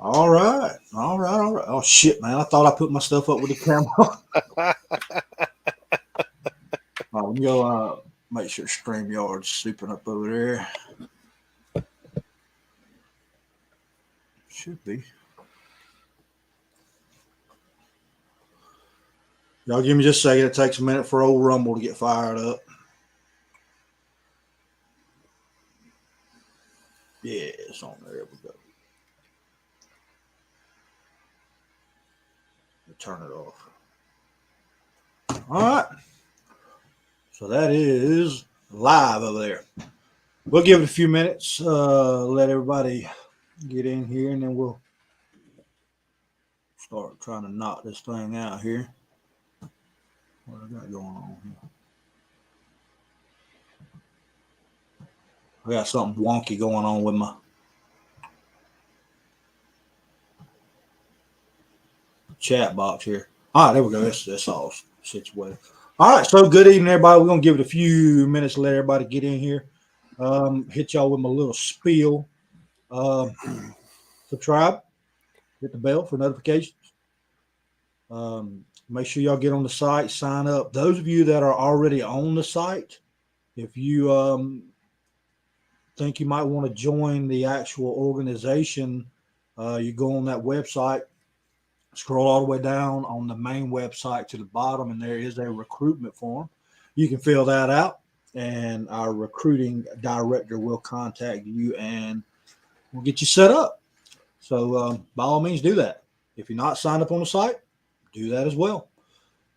All right. All right. All right. Oh, shit, man. I thought I put my stuff up with the camera. Let me go make sure StreamYard's souping up over there. Should be. Y'all give me just a second. It takes a minute for old Rumble to get fired up. Yeah, it's on there. There we go. Turn it off. All right. So that is live over there. We'll give it a few minutes, let everybody get in here, and then we'll start trying to knock this thing out here. What I got going on here? I got something wonky going on with my chat box here. All right, there we go. That's all situated. All right, so good evening, everybody. We're going to give it a few minutes to let everybody get in here. Hit y'all with my little spiel. Subscribe, hit the bell for notifications. Make sure y'all get on the site, sign up. Those of you that are already on the site, if you think you might want to join the actual organization, you go on that website, scroll all the way down on the main website to the bottom, and there is a recruitment form. You can fill that out, and our recruiting director will contact you, and we'll get you set up. So by all means, do that. If you're not signed up on the site, do that as well.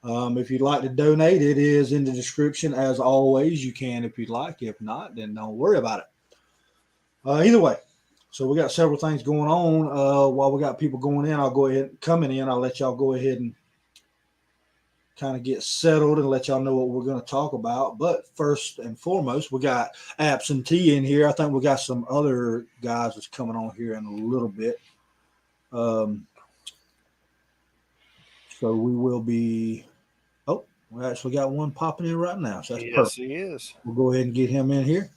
If you'd like to donate, it is in the description as always. You can if you'd like. If not, then don't worry about it. Either way, so we got several things going on. While we got people going in, I'll go ahead coming in. I'll let y'all go ahead and kind of get settled and let y'all know what we're going to talk about. But first and foremost, we got Absentee in here. I think we got some other guys that's coming on here in a little bit. So we will be. Oh, we actually got one popping in right now. So that's perfect. He is. We'll go ahead and get him in here.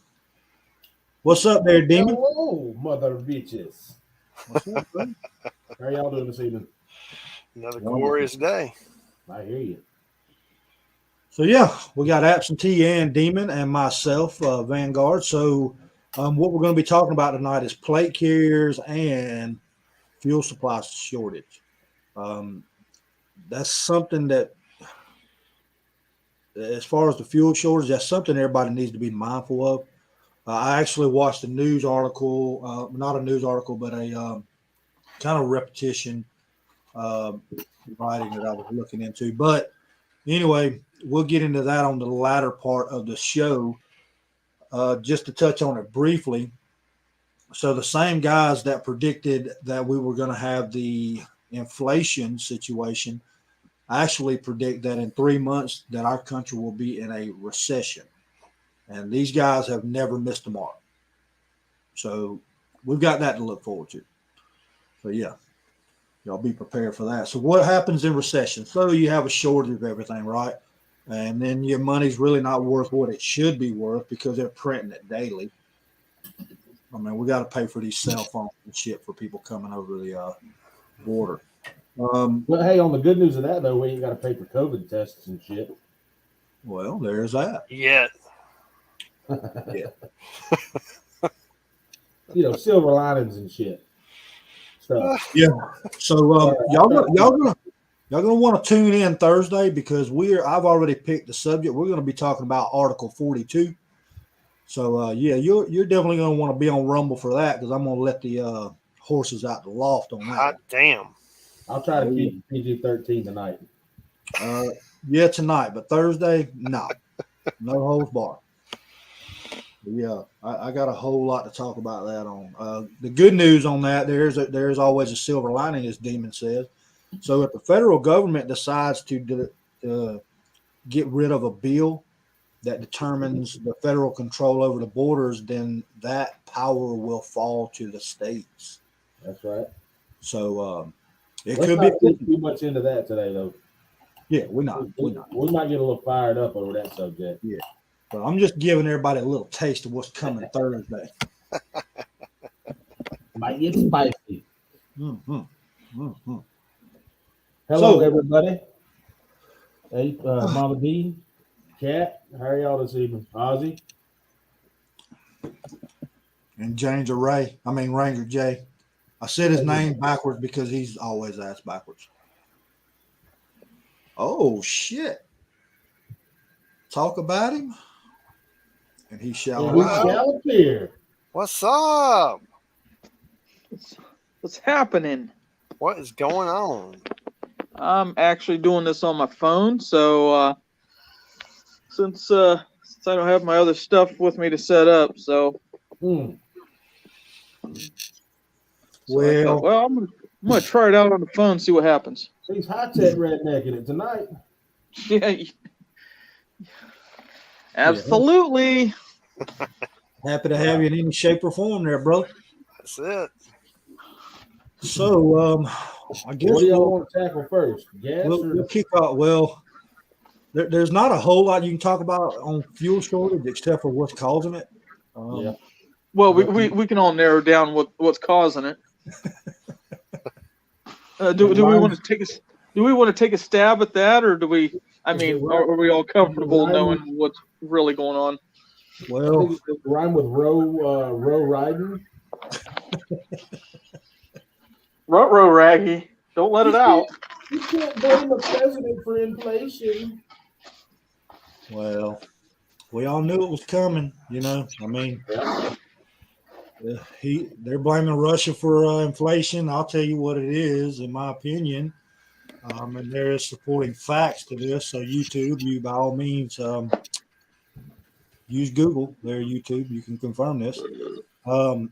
What's up there, Demon? Hello, mother bitches. What's up, buddy? How are y'all doing this evening? Another glorious day. I hear you. So yeah, we got Absentee and Demon and myself, Vanguard. So what we're going to be talking about tonight is plate carriers and fuel supply shortage. That's something that, as far as the fuel shortage, that's something everybody needs to be mindful of. I actually watched a news article, not a news article, but a kind of repetition writing that I was looking into. But anyway, we'll get into that on the latter part of the show. Just to touch on it briefly. So the same guys that predicted that we were going to have the inflation situation actually predict that in 3 months that our country will be in a recession. And these guys have never missed a mark. So we've got that to look forward to. So yeah, y'all be prepared for that. So what happens in recession? So you have a shortage of everything, right? And then your money's really not worth what it should be worth because they're printing it daily. I mean, we got to pay for these cell phones and shit for people coming over the border. But hey, on the good news of that though, we ain't got to pay for COVID tests and shit. Well, there's that. Yet. Yeah. You know, silver linings and shit. Stuff. Yeah. So y'all gonna want to tune in Thursday because I've already picked the subject. We're gonna be talking about Article 42. So yeah, you're definitely gonna want to be on Rumble for that because I'm gonna let the horses out the loft on that. Hot damn. I'll try to keep PG-13 tonight. Yeah, tonight, but Thursday, no holds barred. Yeah, I got a whole lot to talk about that on. The good news on that, there's always a silver lining, as Demon says. So if the federal government decides to get rid of a bill that determines the federal control over the borders, then that power will fall to the states. That's right. So Let's could not get too much into that today, though. Yeah, we're not. We might get a little fired up over that subject. Yeah. But I'm just giving everybody a little taste of what's coming Thursday. Might get spicy. Mhm. Mhm. Hello, So- everybody. Hey, Mama D, Cat, how are y'all this evening? Ozzy? And Ranger Jay. I said his name backwards because he's always asked backwards. Oh shit! Talk about him, and he shall. And he Well- shall appear. What's up? What's happening? What is going on? I'm actually doing this on my phone, so since I don't have my other stuff with me to set up, so, Hmm. so I thought, well, I'm gonna try it out on the phone, see what happens. He's high tech rednecking it tonight. Yeah, absolutely. Happy to have you in any shape or form, there, bro. That's it. So, I guess What do y'all want to tackle first? Gas we'll or kick off. Well, there's not a whole lot you can talk about on fuel shortage except for what's causing it. yeah? Well, we can all narrow down what's causing it. Do we want to take a stab at that, or do we? I mean, are we all comfortable knowing what's really going on? I Well, think it rhyme with row riding. Ruh-roh, Raggy. Don't let it out. You can't blame the president for inflation. well, we all knew it was coming. You know, I mean, they're blaming Russia for inflation. I'll tell you what it is, in my opinion. And there is supporting facts to this. So YouTube, you by all means use Google. There, YouTube, you can confirm this. So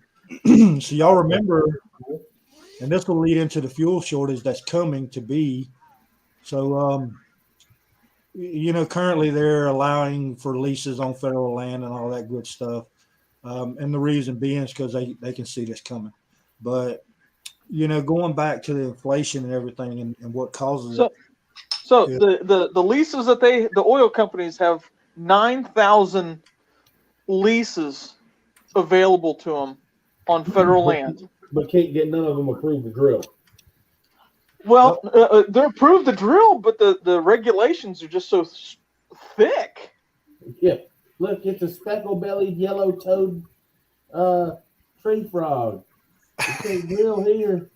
y'all remember, and this will lead into the fuel shortage that's coming to be. So currently they're allowing for leases on federal land and all that good stuff. And the reason being is because they can see this coming. But going back to the inflation and everything and what causes it. So Yeah. the leases that the oil companies have 9,000 leases available to them on federal land. But can't get none of them approved to drill. Well, they're approved to drill, but the regulations are just so thick. Yeah. Look, it's a speckle-bellied, yellow-toed tree frog. You can't drill here.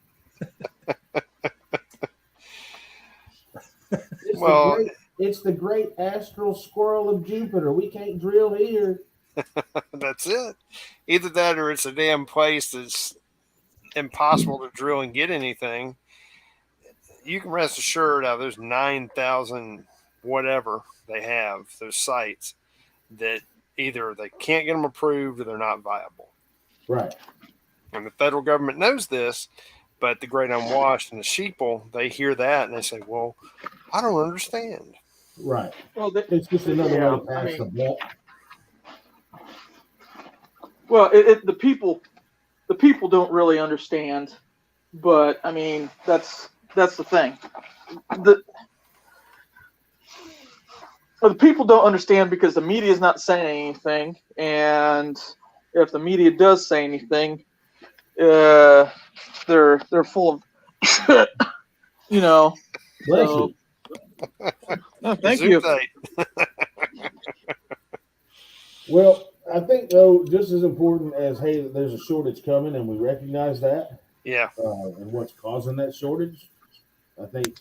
It's the great astral squirrel of Jupiter. We can't drill here. That's it. Either that or it's a damn place that's impossible to drill and get anything. You can rest assured out of those 9,000 whatever they have, those sites, that either they can't get them approved or they're not viable. Right. And the federal government knows this, but the great unwashed and the sheeple, they hear that and they say, well, I don't understand. Right. Well, It's just another way to pass the buck. Well, the people don't really understand, but I mean that's the thing. The people don't understand because the media is not saying anything, and if the media does say anything, they're full of shit, Bless So, you. no, thank you. Well, I think, though, just as important as, hey, there's a shortage coming and we recognize that, Yeah. and what's causing that shortage, I think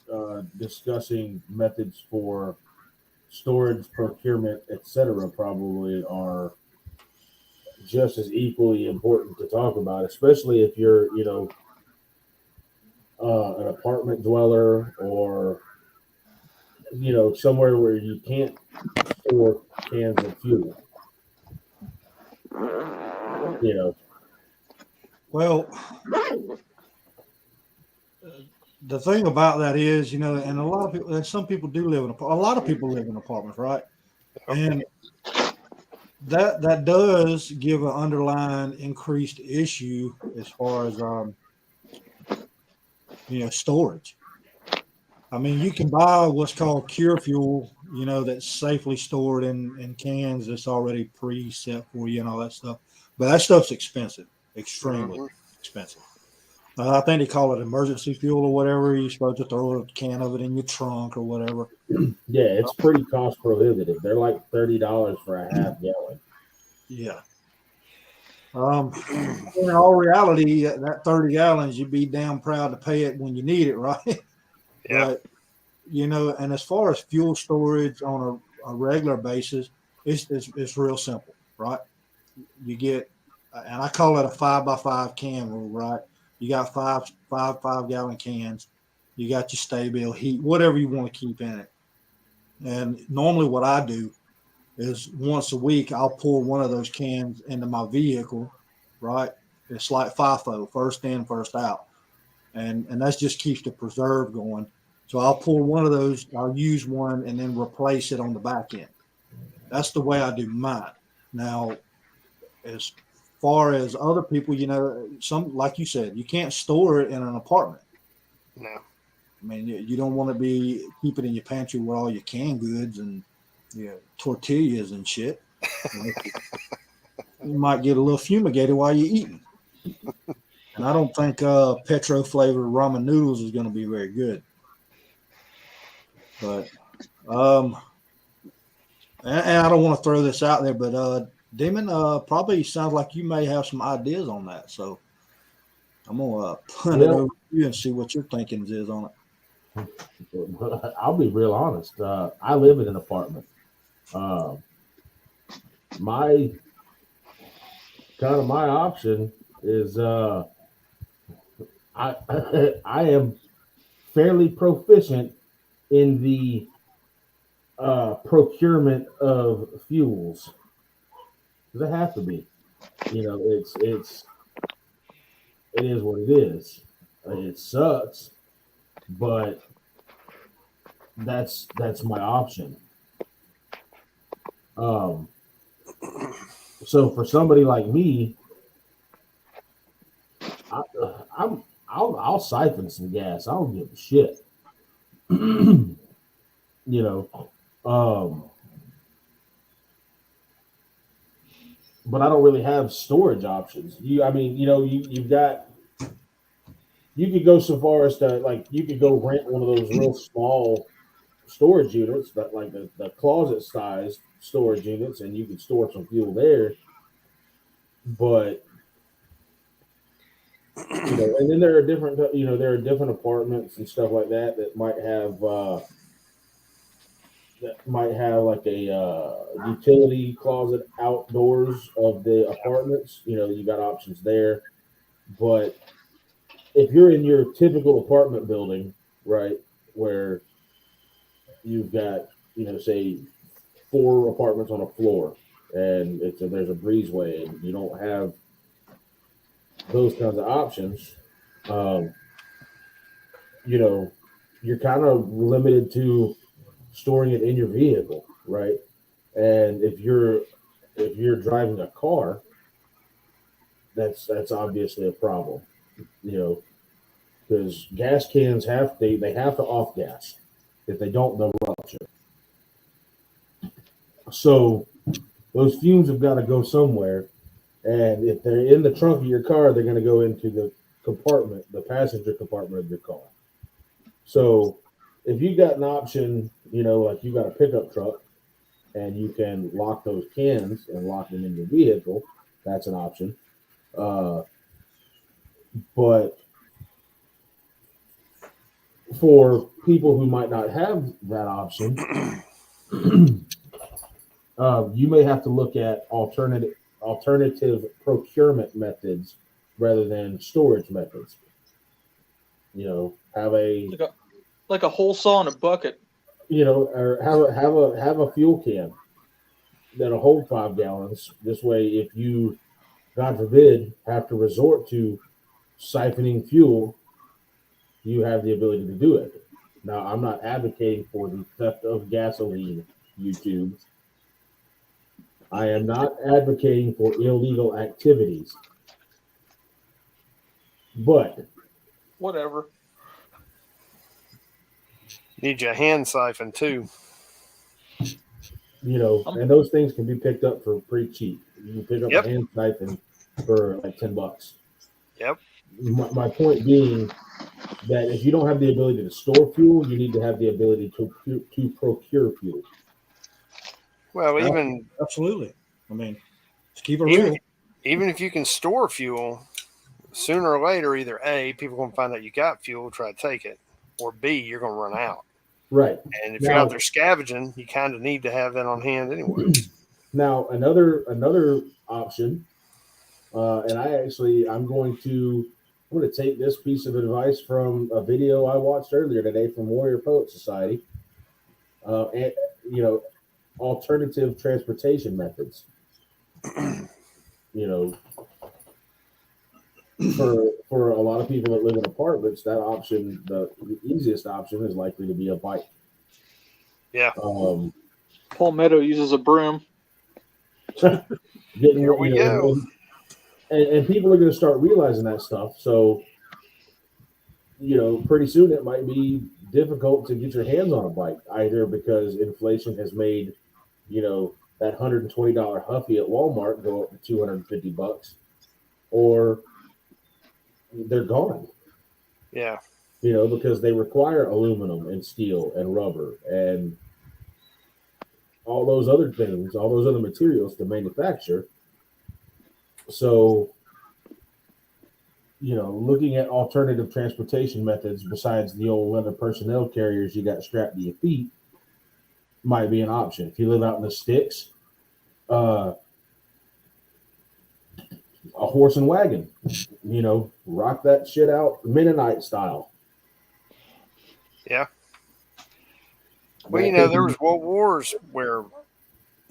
discussing methods for storage, procurement, etc., probably are just as equally important to talk about, especially if you're, an apartment dweller or, somewhere where you can't store cans of fuel. Well, the thing about that is, and a lot of people, and some people do live a lot of people live in apartments, right? And that does give an underlying increased issue as far as storage. I mean, you can buy what's called cure fuel, that's safely stored in cans that's already preset for you and all that stuff. But that stuff's expensive, extremely expensive. I think they call it emergency fuel or whatever. You're supposed to throw a can of it in your trunk or whatever. Yeah, it's pretty cost prohibitive. They're like $30 for a half gallon. Yeah. In all reality, that 30 gallons, you'd be damn proud to pay it when you need it, right? Yeah. But, and as far as fuel storage on a regular basis, it's real simple, right? You get, and I call it a 5x5 can rule, right? You got five gallon cans. You got your stay-bill heat, whatever you want to keep in it. And normally what I do is once a week, I'll pour one of those cans into my vehicle, right? It's like FIFO, first in, first out. And that just keeps the preserve going. So I'll pour one of those, I'll use one and then replace it on the back end. That's the way I do mine. Now, as far as other people, some, like you said, you can't store it in an apartment. No. I mean, you don't want to be keeping it in your pantry with all your canned goods and tortillas and shit. You might get a little fumigated while you're eating. And I don't think petro flavored ramen noodles is going to be very good. But, and I don't want to throw this out there, but Damon, probably sounds like you may have some ideas on that. So I'm going to punt it over to you and see what your thinking is on it. I'll be real honest. I live in an apartment. My option is I am fairly proficient in the procurement of fuels. Because I have to be. It is what it is. It sucks, but that's my option. So for somebody like me, I'll siphon some gas. I don't give a shit. But I don't really have storage options. You could go so far as to you could go rent one of those real small storage units, that like the closet size storage units, and you can store some fuel there. But and then there are different apartments and stuff like that might have like a utility closet outdoors of the apartments. You got options there. But if you're in your typical apartment building, right, where you've got, say 4 apartments on a floor and there's a breezeway and you don't have those kinds of options, you're kind of limited to storing it in your vehicle, right? And if you're driving a car, that's obviously a problem, because gas cans have to off gas. If they don't, they'll rupture. So those fumes have got to go somewhere, and if they're in the trunk of your car, they're going to go into the passenger compartment of your car. So if you got an option, like you got a pickup truck and you can lock those cans and lock them in your vehicle, that's an option. But for people who might not have that option, you may have to look at alternative procurement methods rather than storage methods. Have like a hole saw in a bucket. Or have a fuel can that'll hold 5 gallons. This way, if you, God forbid, have to resort to siphoning fuel, you have the ability to do it. Now, I'm not advocating for the theft of gasoline, YouTube. I am not advocating for illegal activities. But whatever. Need your hand siphon too. And those things can be picked up for pretty cheap. You can pick up a hand siphon for like $10. Yep. my point being that if you don't have the ability to store fuel, you need to have the ability to procure fuel. Well, even Absolutely. I mean, let's keep it even real. even if you can store fuel, sooner or later, either A, people are going to find out you got fuel, try to take it, or B, you're going to run out. Right. And if you're out there scavenging, you kind of need to have that on hand anyways. Now, another option, and I'm going to take this piece of advice from a video I watched earlier today from Warrior Poet Society. And alternative transportation methods. For a lot of people that live in apartments, that option, the easiest option, is likely to be a bike. Yeah. Palmetto uses a broom. Here we go. And people are going to start realizing that stuff. So, pretty soon it might be difficult to get your hands on a bike, either because inflation has made, that $120 Huffy at Walmart go up to $250, or they're gone. Yeah. Because they require aluminum and steel and rubber and all those other things, all those other materials to manufacture. So, looking at alternative transportation methods besides the old leather personnel carriers you got strapped to your feet might be an option. If you live out in the sticks, a horse and wagon, rock that shit out Mennonite style. Yeah. Well, there was world wars where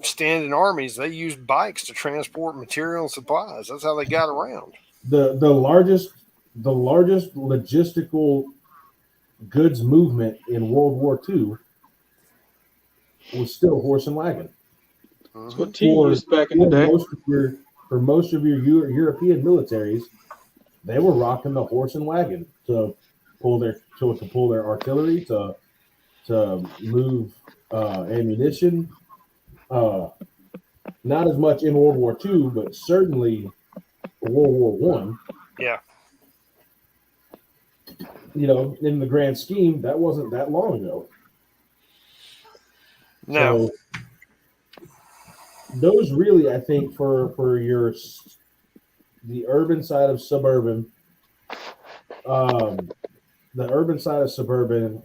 standing armies, they used bikes to transport material and supplies. That's how they got around. The largest logistical goods movement in World War II was still horse and wagon. That's what T used back in the day. For most of your European militaries, they were rocking the horse and wagon to pull their artillery, to move ammunition. Not as much in World War II, but certainly World War One. Yeah. In the grand scheme, that wasn't that long ago. No. So those really, I think, for the urban side of suburban,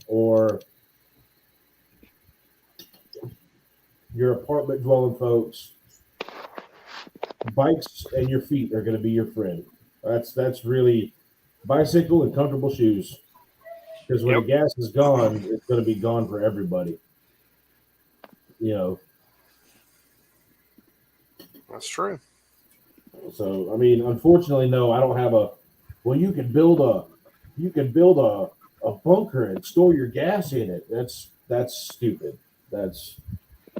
or your apartment dwelling folks, bikes and your feet are going to be your friend. That's really bicycle and comfortable shoes, because when the gas is gone, it's going to be gone for everybody. That's true. So, I mean, unfortunately, no, I don't have well, you can build a bunker and store your gas in it. That's stupid. That's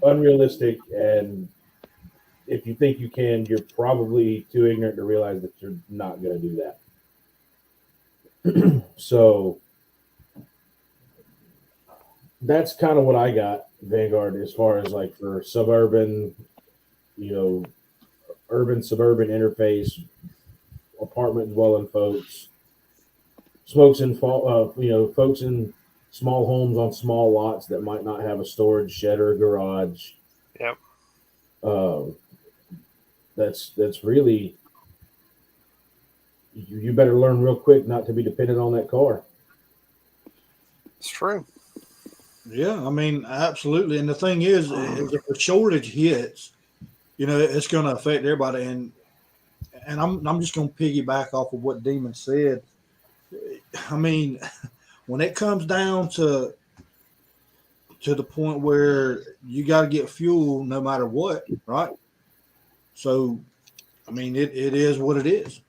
unrealistic. And if you think you can, you're probably too ignorant to realize that you're not going to do that. So that's kind of what I got, Vanguard, as far as like for suburban, urban suburban interface, apartment dwelling folks, folks in small homes on small lots that might not have a storage shed or a garage. Yep. That's really, you better learn real quick not to be dependent on that car. It's true. Yeah, I mean, absolutely. And the thing is if a shortage hits, it's going to affect everybody. And I'm just going to piggyback off of what Demon said. I mean, when it comes down to the point where you got to get fuel no matter what, right? So, I mean, it is what it is.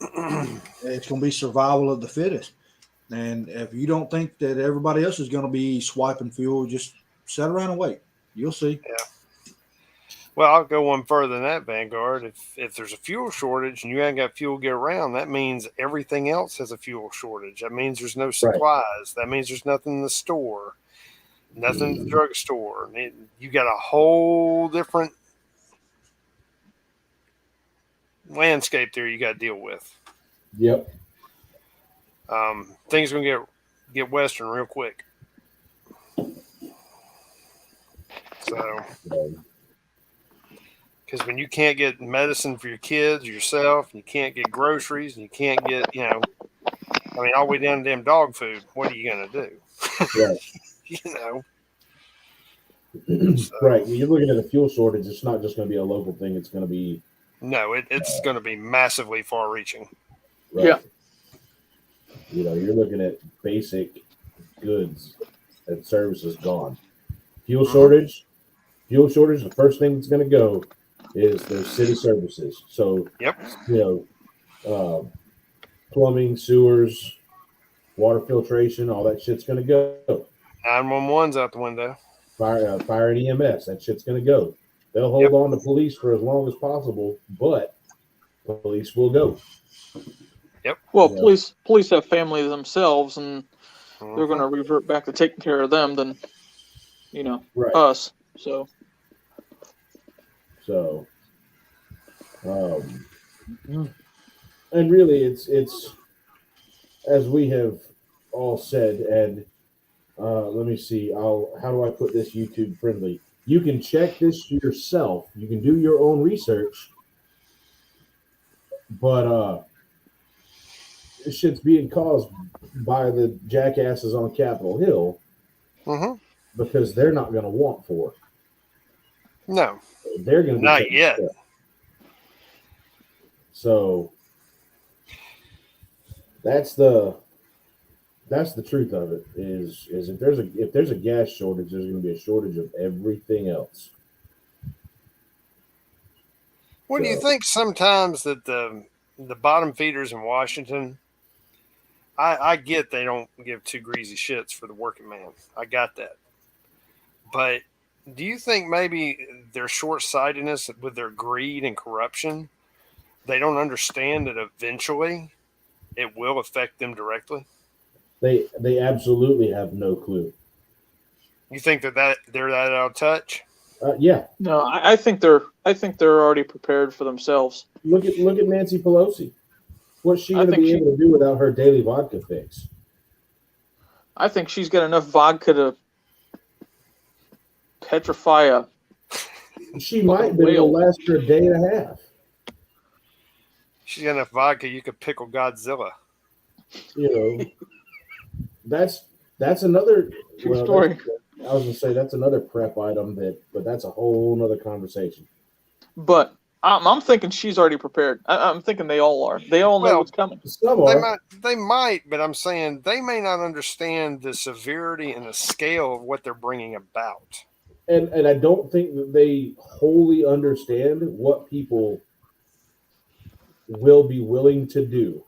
It's going to be survival of the fittest. And if you don't think that everybody else is going to be swiping fuel, just sit around and wait. You'll see. Yeah. Well, I'll go one further than that, Vanguard. If there's a fuel shortage and you ain't got fuel to get around, that means everything else has a fuel shortage. That means there's no supplies. Right. That means there's nothing in the store, nothing in the drugstore. You got a whole different landscape there you got to deal with. Yep. Things are gonna get Western real quick. So, because when you can't get medicine for your kids or yourself, you can't get groceries, and you can't get, all the way down to damn dog food. What are you gonna do? Right. Right. When you're looking at a fuel shortage, it's not just going to be a local thing. It's going to be it's going to be massively far-reaching. right. Yeah. You're looking at basic goods and services gone. Fuel shortage. The first thing that's going to go is those city services. So, Yep. Plumbing, sewers, water filtration, all that shit's going to go. 911's out the window. Fire and EMS, that shit's going to go. They'll hold on to police for as long as possible, but police will go. Well, Yeah. police have families themselves, and Mhm. they're going to revert back to taking care of them than, Right. us. So and really, it's as we have all said, and let me see. How do I put this YouTube friendly? You can check this yourself. You can do your own research, but this shit's being caused by the jackasses on Capitol Hill Mhm. because they're not going to want for it. No, They're going to not yet. So that's the truth of it. Is if there's a gas shortage, there's going to be a shortage of everything else. What do you So- think sometimes that the bottom feeders in Washington, I get they don't give two greasy shits for the working man. I got that. But do you think maybe their short-sightedness with their greed and corruption, they don't understand that eventually it will affect them directly? They absolutely have no clue. You think that they're that out of touch? Yeah, no, I think they're already prepared for themselves. look at Nancy Pelosi. What's she I going to think be she- able to do without her daily vodka fix? I think she's got enough vodka to petrify a. She might, but it'll last her a day and a half. She's got enough vodka you could pickle Godzilla. That's another True story. I was gonna say that's another prep item but that's a whole nother conversation. But I'm thinking she's already prepared. I'm thinking they all are. They all know Well, what's coming. Some are. They might, but I'm saying they may not understand the severity and the scale of what they're bringing about. And I don't think that they wholly understand what people will be willing to do.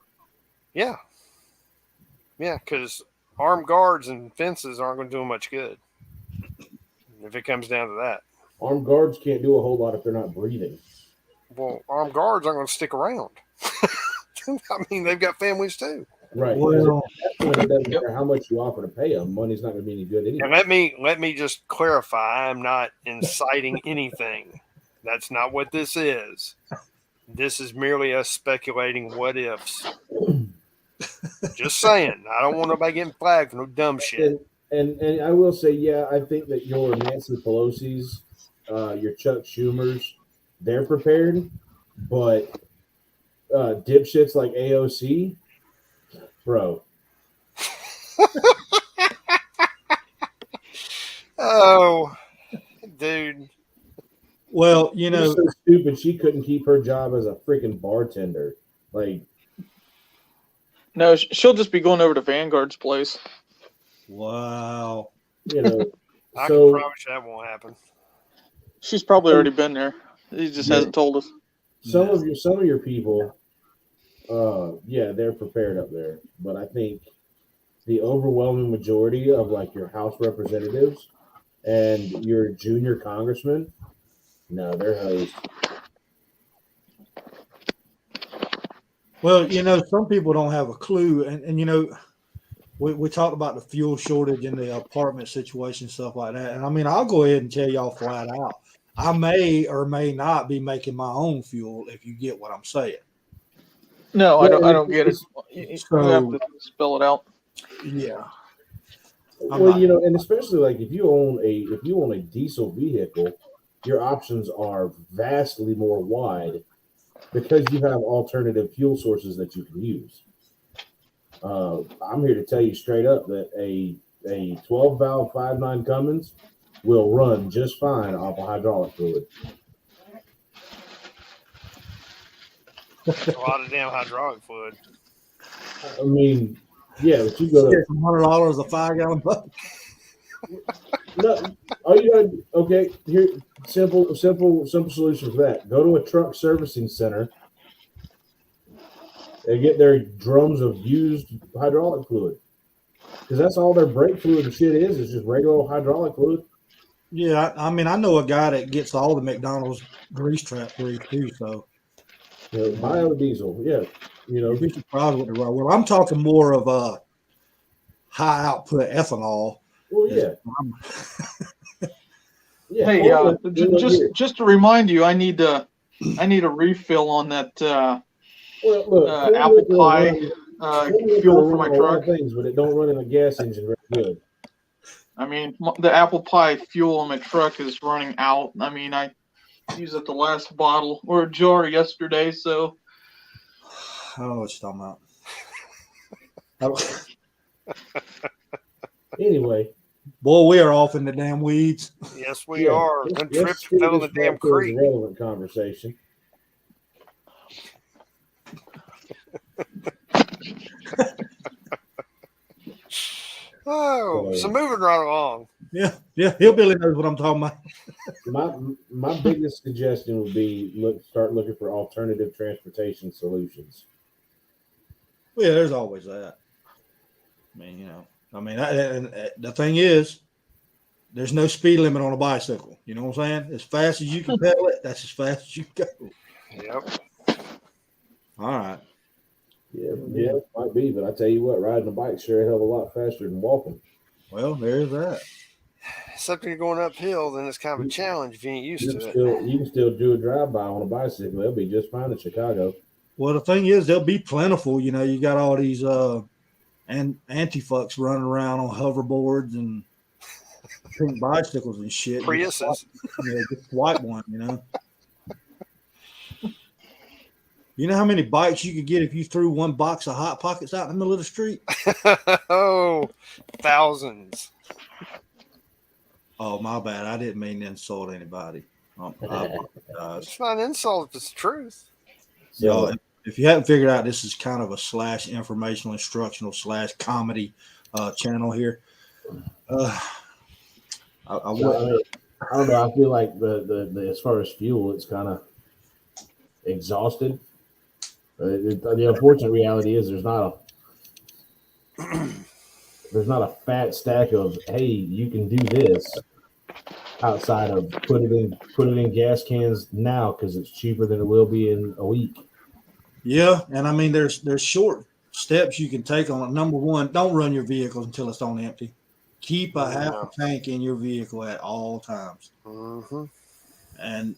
Yeah, because armed guards and fences aren't going to do them much good if it comes down to that. Armed guards can't do a whole lot if they're not breathing. Well, armed guards aren't going to stick around. I mean, they've got families too. Right. Well, It doesn't matter how much you offer to pay them. Money's not going to be any good anyway. And let me just clarify: I'm not inciting anything. That's not what this is. This is merely us speculating what ifs. Just saying. I don't want nobody getting flagged for no dumb shit. And I will say, yeah, I think that your Nancy Pelosi's, your Chuck Schumer's, they're prepared, but dipshits like AOC, bro. Oh, dude. well, She's so stupid she couldn't keep her job as a freaking bartender. Like, No, she'll just be going over to Vanguard's place. wow. you know, I so can promise you that won't happen. She's probably already been there. He just Yeah. hasn't told us. some of your people, yeah, they're prepared up there. But I think the overwhelming majority of like your House representatives and your junior congressmen, no, they're hosed. Well, some people don't have a clue. And we talked about the fuel shortage and the apartment situation, stuff like that. And I mean, I'll go ahead and tell y'all flat out, I may or may not be making my own fuel if you get what I'm saying. No, I don't get it. You So- have to spell it out. Yeah. I'm Well, not- you know, and especially like if you own a diesel vehicle, your options are vastly more wide because you have alternative fuel sources that you can use. I'm here to tell you straight up that a 12 valve 5.9 Cummins will run just fine off of hydraulic fluid. A lot of damn hydraulic fluid. I mean, yeah, but you go to $100 a 5-gallon bucket. no, all you gotta okay, here simple solution for that. Go to a truck servicing center and get their drums of used hydraulic fluid. Because that's all their brake fluid and shit is just regular old hydraulic fluid. Yeah, I mean, I know a guy that gets all the McDonald's grease trap grease too. So You know, biodiesel, yeah. You know, you'd be surprised what the right. Well, I'm talking more of high output ethanol. well, yeah. Yeah. Hey, Well, here. just to remind you, I need a refill on that Well, look, corn apple liquor will pie run- corn liquor fuel will for run my a lot of truck. things, but it don't run in a gas engine very good. I mean, the apple pie fuel in my truck is running out. I mean, I used up the last bottle or jar yesterday, so I don't know what you're talking about. Anyway, Boy, we are off in the damn weeds. Yes, we yeah, are. let's- Them let's trips steer fell in the this damn back towards creek. a relevant conversation. Oh, so moving right along. Yeah, Hillbilly knows what I'm talking about. My biggest suggestion would be start looking for alternative transportation solutions. Well, yeah, there's always that. I mean, and the thing is, there's no speed limit on a bicycle. You know what I'm saying? As fast as you can pedal it, that's as fast as you can go. Yep. All right. Yeah, it might be, but I tell you what, riding a bike sure a hell of a lot faster than walking. Well, there's that. Except when you're going uphill, then it's kind of a challenge if you ain't used to it. You can still do a drive by on a bicycle. They'll be just fine in Chicago. Well, the thing is, they'll be plentiful. You know, you got all these anti-fucks running around on hoverboards and pink bicycles and shit. Priuses. Just swipe one, you know. You know how many bikes you could get if you threw one box of Hot Pockets out in the middle of the street? Oh, thousands. Oh, my bad. I didn't mean to insult anybody. I apologize. It's not an insult if it's the truth. So, if you haven't figured out, this is kind of a /informational, instructional /comedy channel here. I I don't know. I feel like the as far as fuel, it's kind of exhausted. The unfortunate reality is there's not a fat stack of hey, you can do this outside of put it in gas cans now because it's cheaper than it will be in a week. Yeah, and I mean, there's short steps you can take on it. Number one, don't run your vehicle until it's on empty. Keep a half a tank in your vehicle at all times. Mm-hmm. And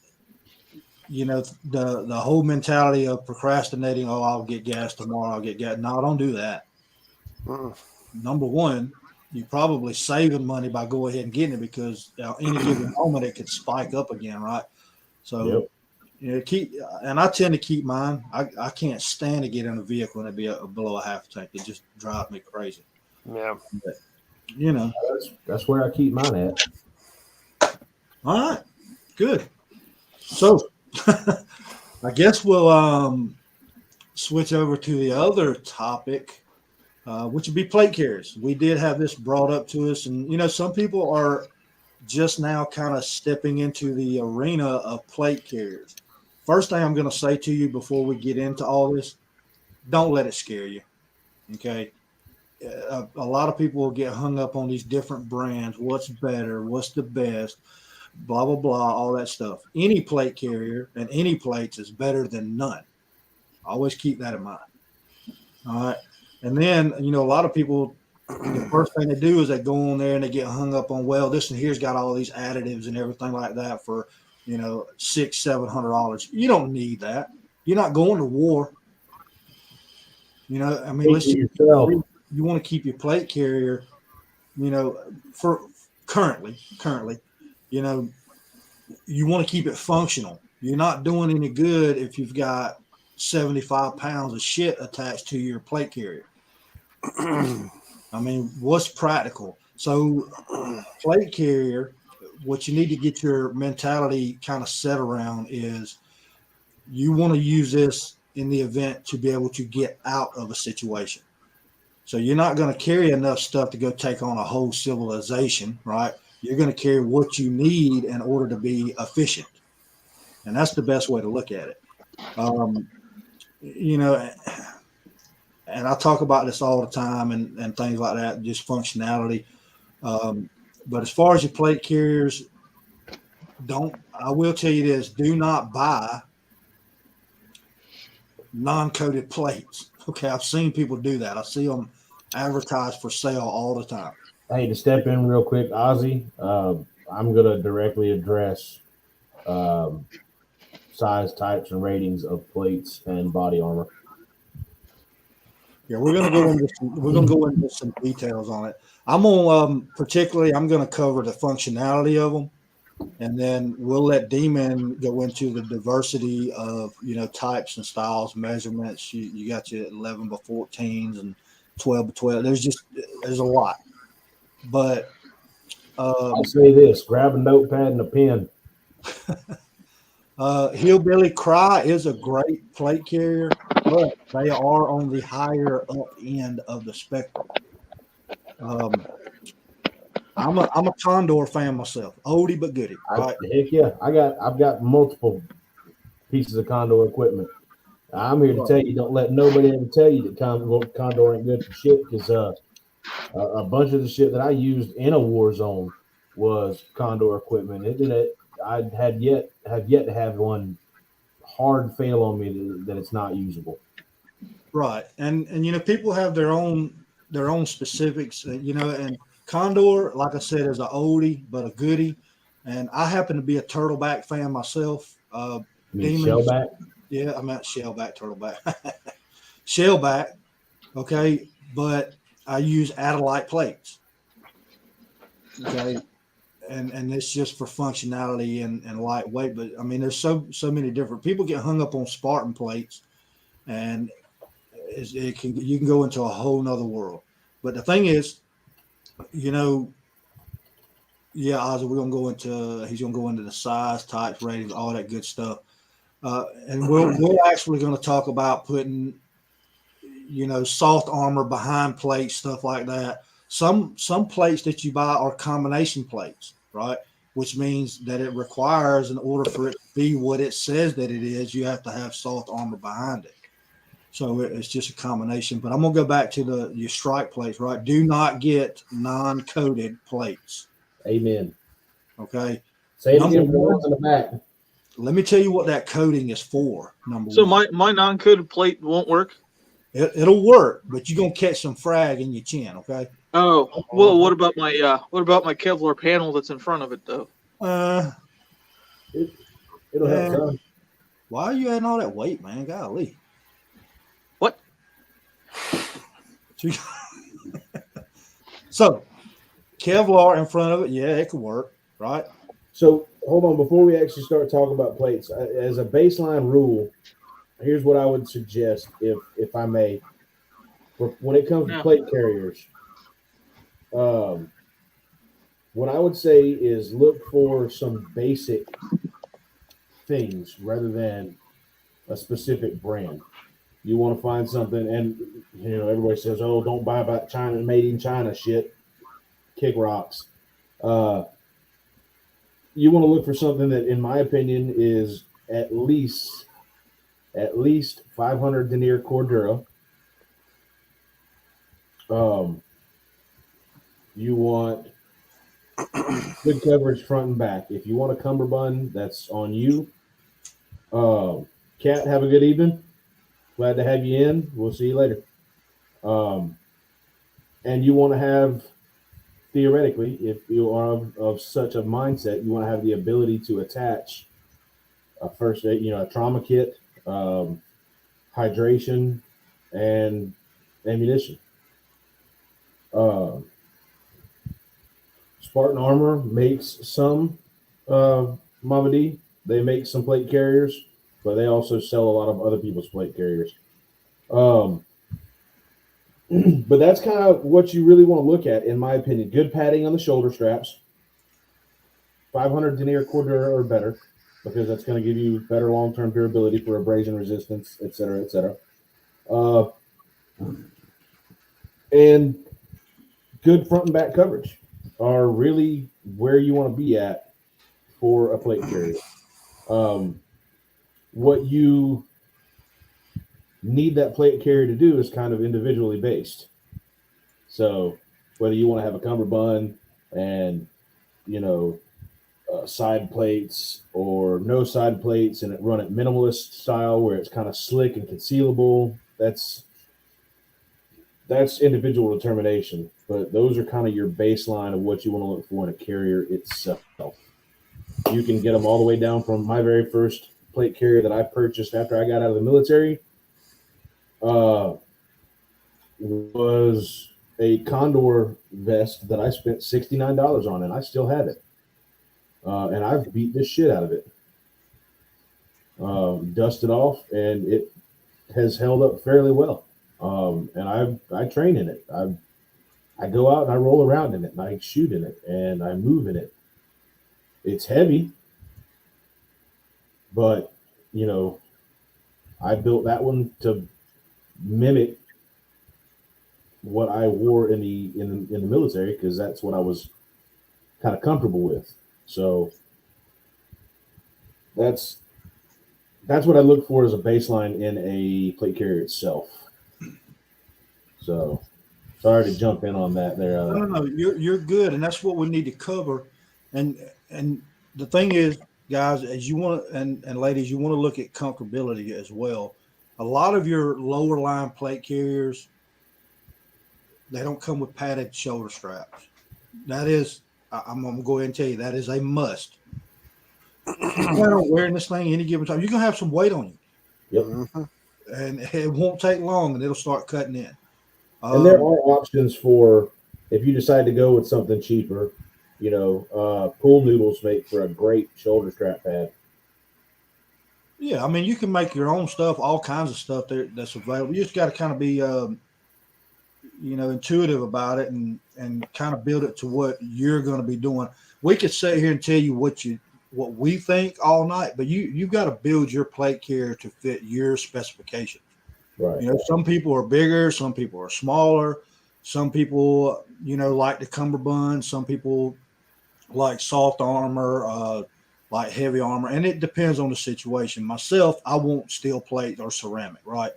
you know, the whole mentality of procrastinating, oh, I'll get gas tomorrow, I'll get gas. No, don't do that. Mm. Number one, you're probably saving money by going ahead and getting it because any given moment it could spike up again, right? So, you know, and I tend to keep mine. I can't stand to get in a vehicle and it be below a half tank. It just drives me crazy. Yeah. But, you know, That's where I keep mine at. all right, good. So, I guess we'll switch over to the other topic, which would be plate carriers. We did have this brought up to us, and you know, some people are just now kind of stepping into the arena of plate carriers. First thing I'm going to say to you before we get into all this, don't let it scare you. Okay. A lot of people will get hung up on these different brands. What's better? What's the best? Blah, blah, blah, all that stuff. Any plate carrier and any plates is better than none. Always keep that in mind. All right. And then, you know, a lot of people, the first thing they do is they go on there and they get hung up on, well, this one here's got all these additives and everything like that for, you know, $600-700. You don't need that. You're not going to war. You know, I mean, Think let's to just, yourself, you want to keep your plate carrier, you know, for currently, you know, you want to keep it functional. You're not doing any good if you've got 75 pounds of shit attached to your plate carrier. I mean, what's practical? So, plate carrier, what you need to get your mentality kind of set around is you want to use this in the event to be able to get out of a situation. So you're not going to carry enough stuff to go take on a whole civilization, right? You're going to carry what you need in order to be efficient. And that's the best way to look at it. You know, and I talk about this all the time and things like that, just functionality. But as far as your plate carriers, I will tell you this, do not buy non-coated plates. Okay, I've seen people do that. I see them advertised for sale all the time. hey, to step in real quick, Ozzy, I'm going to directly address size, types, and ratings of plates and body armor. Yeah, we're gonna go into some details on it. I'm gonna cover the functionality of them, and then we'll let Demon go into the diversity of types and styles, measurements. You got your 11 by 14s and 12 by 12. There's a lot, but I'll say this: grab a notepad and a pen. Hillbilly Cry is a great plate carrier, but they are on the higher up end of the spectrum. I'm a Condor fan myself, oldie but goodie. Right? Heck yeah, I've got multiple pieces of Condor equipment. I'm here to tell you, don't let nobody ever tell you that Condor ain't good for shit, because a bunch of the shit that I used in a war zone was Condor equipment. I have yet to have one hard fail on me that it's not usable. Right, and people have their own specifics, and Condor, like I said, is an oldie but a goodie, and I happen to be a Turtleback fan myself. Shellback? Yeah, I meant Shellback, Turtleback, Shellback. Okay, but I use Adalite plates. Okay, and it's just for functionality and lightweight. But I mean, there's so many different people get hung up on Spartan plates, and you can go into a whole nother world. But the thing is, yeah, Ozzy, he's gonna go into the size, types, ratings, all that good stuff. And we're actually going to talk about putting, soft armor behind plates, stuff like that. Some plates that you buy are combination plates, right? Which means that it requires, in order for it to be what it says that it is, you have to have soft armor behind it. So it's just a combination. But I'm going to go back to your strike plates, right? Do not get non-coated plates. Amen. Okay. Say it again, on the back. Let me tell you what that coating is for. So one. my non-coated plate won't work? It'll work, but you're gonna catch some frag in your chin, okay? Oh, well, what about my Kevlar panel that's in front of it though? It'll help some. Why are you adding all that weight, man? Golly. What? So Kevlar in front of it, yeah, it could work, right? So hold on, before we actually start talking about plates, as a baseline rule, here's what I would suggest, if I may, when it comes to plate carriers. What I would say is look for some basic things rather than a specific brand. You want to find something, and everybody says, "Oh, don't buy about China, made in China shit." Kick rocks. You want to look for something that, in my opinion, is at least 500 denier Cordura. You want good coverage front and back. If you want a cummerbund, that's on you. Cat, have a good evening. Glad to have you in. We'll see you later. And you want to have, theoretically, if you are of such a mindset, you want to have the ability to attach a first aid, a trauma kit, hydration, and ammunition. Spartan Armor makes some Mavadi. They make some plate carriers, but they also sell a lot of other people's plate carriers. But that's kind of what you really want to look at, in my opinion. Good padding on the shoulder straps, 500 denier Cordura or better, because that's going to give you better long-term durability for abrasion resistance, et cetera, et cetera. And good front and back coverage are really where you want to be at for a plate carrier. What you need that plate carrier to do is kind of individually based. So whether you want to have a cummerbund and, side plates or no side plates and run it minimalist style where it's kind of slick and concealable, that's individual determination. But those are kind of your baseline of what you want to look for in a carrier itself. You can get them all the way down from my very first plate carrier that I purchased after I got out of the military. Was a Condor vest that I spent $69 on, and I still have it. And I've beat the shit out of it. Dusted off, and it has held up fairly well. And I train in it. I go out and I roll around in it, and I shoot in it, and I move in it. It's heavy, but I built that one to mimic what I wore in the military, because that's what I was kind of comfortable with. So that's what I look for as a baseline in a plate carrier itself. So sorry to jump in on that there. No, you're good, and that's what we need to cover. And the thing is, guys, as you want to, and ladies, you want to look at comfortability as well. A lot of your lower line plate carriers, they don't come with padded shoulder straps. That is, I'm going to go ahead and tell you, that is a must. If you plan on wearing this thing any given time, you're going to have some weight on you. Yep. And it won't take long, and it'll start cutting in. And there are options for, if you decide to go with something cheaper, Pool Noodles make for a great shoulder strap pad. Yeah, I mean, you can make your own stuff, all kinds of stuff that's available. You just got to kind of be, intuitive about it and kind of build it to what you're going to be doing. We could sit here and tell you what we think all night, but you've got to build your plate carrier to fit your specifications. Right. Some people are bigger, some people are smaller, some people, like the cummerbund, some people like soft armor, like heavy armor, and it depends on the situation. Myself, I want steel plate or ceramic, right?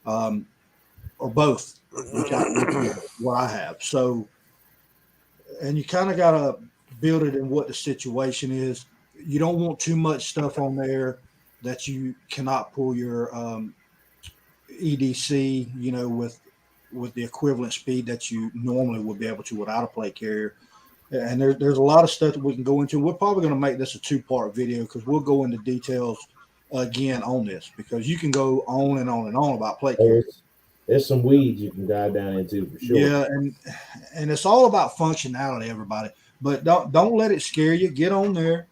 Or both, which what I have. So, and you kind of got to build it in what the situation is. You don't want too much stuff on there that you cannot pull your EDC, with the equivalent speed that you normally would be able to without a plate carrier. And there's a lot of stuff that we can go into. We're probably going to make this a 2-part video, because we'll go into details again on this, because you can go on and on and on about plate carriers. There's some weeds you can dive down into for sure. Yeah, and it's all about functionality, everybody. But don't let it scare you. Get on there,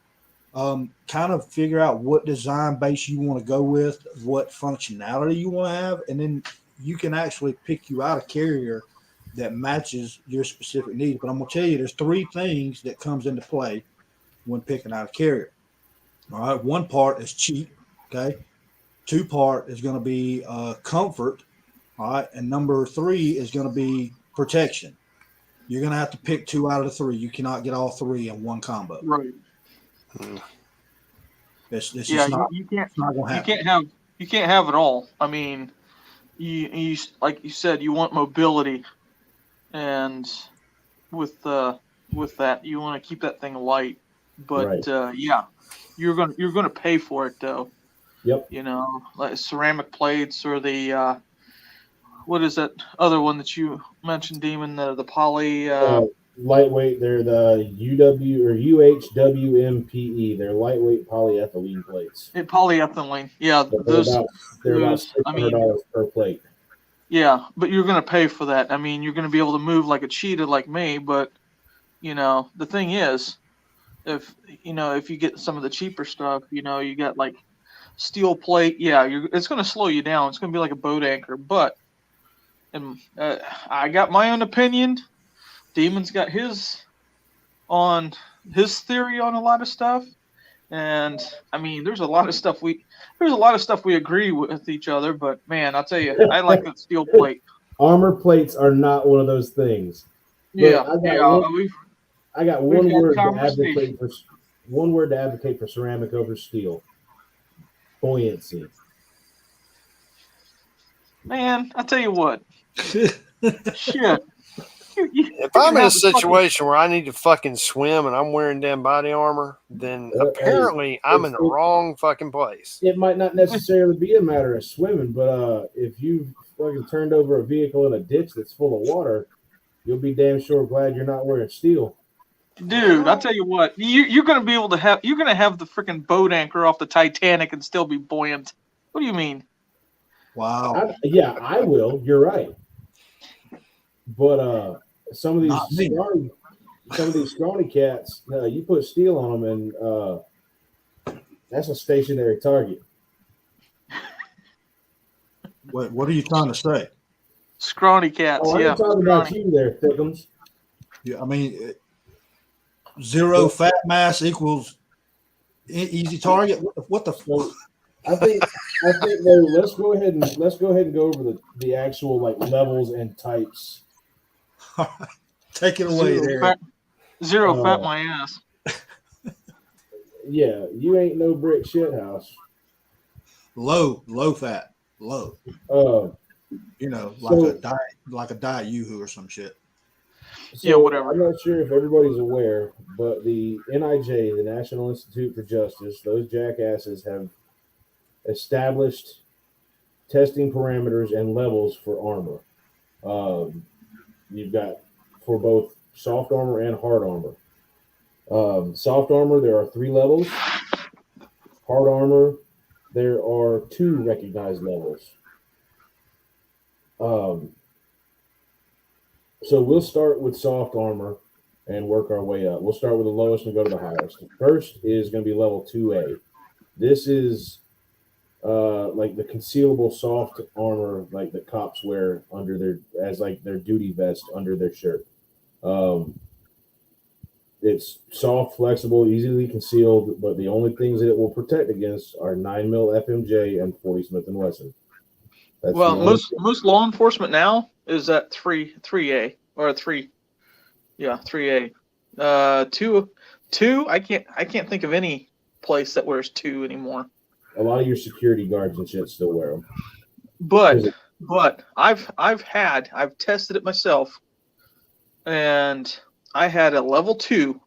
kind of figure out what design base you want to go with, what functionality you want to have, and then you can actually pick you out a carrier that matches your specific needs. But I'm going to tell you, there's 3 things that comes into play when picking out a carrier. All right. 1 part is cheap. Okay. 2 part is going to be comfort. All right. And number 3 is going to be protection. You're going to have to pick 2 out of the 3. You cannot get all 3 in one combo. Right. It's just not, you can't. it's not going to happen. You can't have it all. I mean, you like you said, you want mobility, and with that, you want to keep that thing light. But Right. you're gonna pay for it though. Yep. Like ceramic plates or the what is that other one that you mentioned, Demon? The poly. Lightweight. They're the UW or UHWMPE. They're lightweight polyethylene plates. Polyethylene. Yeah, But those. they're about I mean, $600 per plate. Yeah, but you're going to pay for that. I mean, you're going to be able to move like a cheetah like me, but the thing is, if you get some of the cheaper stuff, you got like steel plate, yeah, it's going to slow you down. It's going to be like a boat anchor, but I got my own opinion. Demon's got his theory on a lot of stuff. And I mean, there's a lot of stuff we agree with each other, but man, I'll tell you, I like that steel plate. Armor plates are not one of those things. Yeah, I got we've one had word to conversation. advocate for ceramic over steel. Buoyancy. Man, I tell you what. Shit. If I'm in a situation where I need to fucking swim and I'm wearing damn body armor, then apparently I'm in the wrong fucking place. It might not necessarily be a matter of swimming, but if you fucking turned over a vehicle in a ditch that's full of water, you'll be damn sure glad you're not wearing steel. Dude, I'll tell you what, you're gonna be able to have the freaking boat anchor off the Titanic and still be buoyant. What do you mean? Wow. I will. You're right. But some of these scrawny cats, you put steel on them, and that's a stationary target. What are you trying to say? Scrawny cats. Oh, I'm talking about you there, Thickums. Yeah, I mean, zero fat mass equals easy target. What the fuck? I think though, let's go ahead and go over the actual like levels and types. Take it away there. Zero fat my ass. Yeah, you ain't no brick shit house. Low fat, low. Like a diet Yoo-hoo or some shit. So yeah, whatever. I'm not sure if everybody's aware, but the NIJ, the National Institute for Justice, those jackasses have established testing parameters and levels for armor. You've got for both soft armor and hard armor. Soft armor, there are 3 levels. Hard armor, there are 2 recognized levels. So we'll start with soft armor and work our way up. We'll start with the lowest and go to the highest. The first is going to be level 2A. This is like the concealable soft armor, like the cops wear under their duty vest under their shirt. It's soft, flexible, easily concealed, but the only things that it will protect against are 9mm FMJ and 40 Smith & Wesson. Most law enforcement now is at 3A or 3. Yeah, 3A. 2. I can't think of any place that wears 2 anymore. A lot of your security guards and shit still wear them. But I've tested it myself, and I had a level 2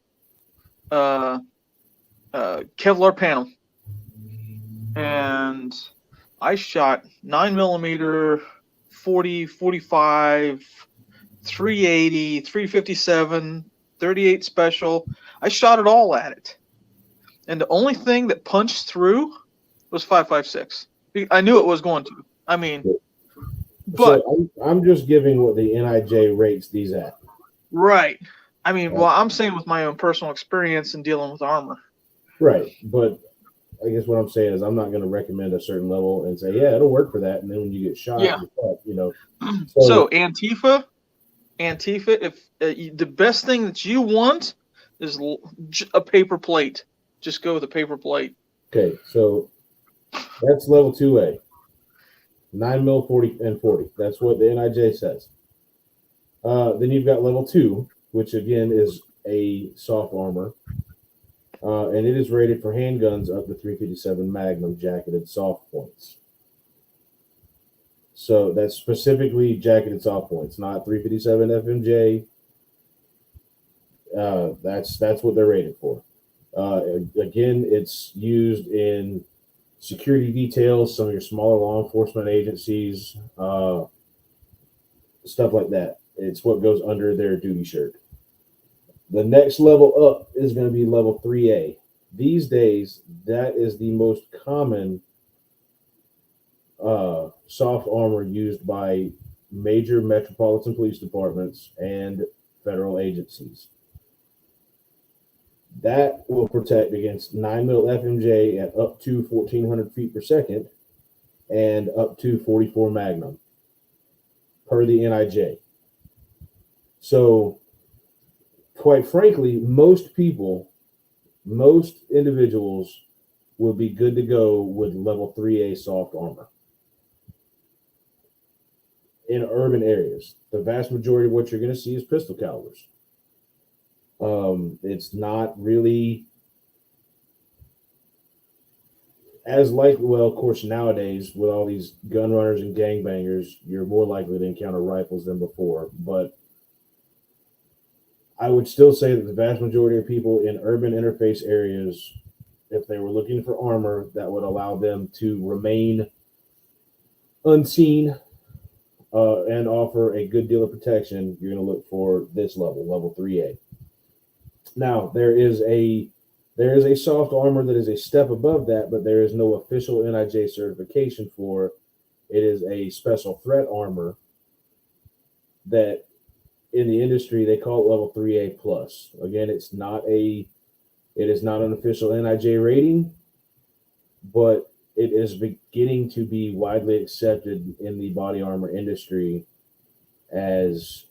Kevlar panel, and I shot 9mm, 40, 45, 380, 357, 38 special. I shot it all at it, and the only thing that punched through was 5.56. I knew it was going to. I mean, but so I'm just giving what the NIJ rates these at. Right. I mean, well, I'm saying with my own personal experience in dealing with armor. Right, but I guess what I'm saying is I'm not going to recommend a certain level and say, yeah, it'll work for that, and then when you get shot, Yeah. So Antifa, if the best thing that you want is a paper plate, just go with a paper plate. Okay, so that's level 2A. 9mm, 40, and 40. That's what the NIJ says. Then you've got level 2, which again is a soft armor. And it is rated for handguns up to 357 Magnum jacketed soft points. So that's specifically jacketed soft points, not 357 FMJ. That's what they're rated for. Again, it's used in security details, some of your smaller law enforcement agencies, stuff like that. It's what goes under their duty shirt. The next level up is going to be level 3A. These days, that is the most common soft armor used by major metropolitan police departments and federal agencies. That will protect against 9mm FMJ at up to 1,400 feet per second and up to 44 Magnum per the NIJ. So, quite frankly, most individuals would be good to go with level 3A soft armor in urban areas. The vast majority of what you're going to see is pistol calibers. It's not really as likely. Well, of course, nowadays with all these gun runners and gangbangers, you're more likely to encounter rifles than before. But I would still say that the vast majority of people in urban interface areas, if they were looking for armor that would allow them to remain unseen and offer a good deal of protection, you're going to look for this level 3A. Now, there is a soft armor that is a step above that, but there is no official NIJ certification for. It is a special threat armor that in the industry they call it level 3A plus. Again, it is not an official NIJ rating, but it is beginning to be widely accepted in the body armor industry as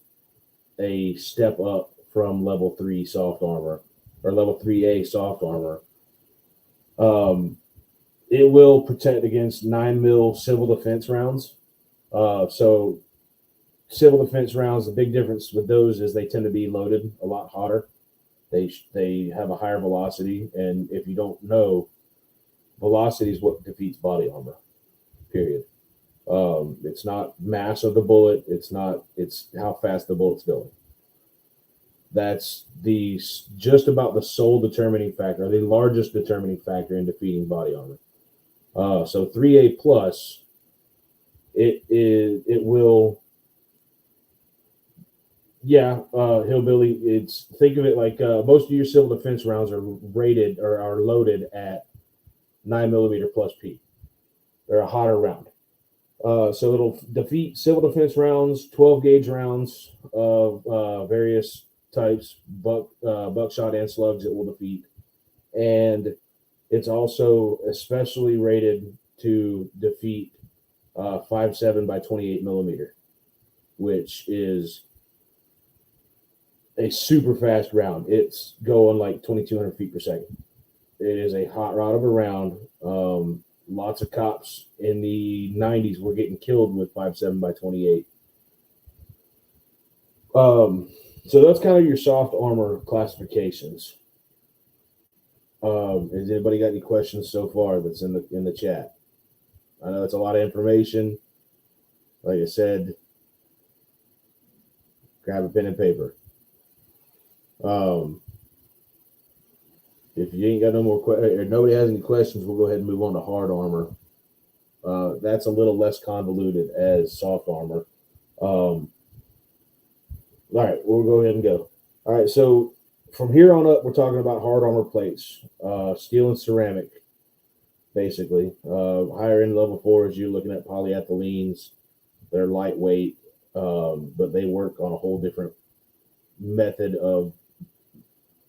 a step up from level 3 soft armor or level 3A soft armor. It will protect against 9mm civil defense rounds. So civil defense rounds, the big difference with those is they tend to be loaded a lot hotter. They have a higher velocity, and if you don't know, velocity is what defeats body armor, period. It's not mass of the bullet. It's how fast the bullet's going. That's just about the sole determining factor, the largest determining factor in defeating body armor. So 3A plus, it will, hillbilly. Think of it like most of your civil defense rounds are rated or are loaded at 9mm plus P. They're a hotter round. So it'll defeat civil defense rounds, 12 gauge rounds of various types, buckshot and slugs it will defeat. And it's also especially rated to defeat 5.7 by 28mm, which is a super fast round. It's going like 2,200 feet per second. It is a hot rod of a round. Lots of cops in the 90s were getting killed with 5.7 by 28. So that's kind of your soft armor classifications. Has anybody got any questions so far that's in the chat? I know it's a lot of information. Like I said, grab a pen and paper. If you ain't got no more questions, or nobody has any questions, we'll go ahead and move on to hard armor. That's a little less convoluted as soft armor. All right, we'll go ahead and go. All right, so from here on up, we're talking about hard armor plates, steel and ceramic, basically. Higher end level 4s, you're looking at polyethylenes. They're lightweight, but they work on a whole different method of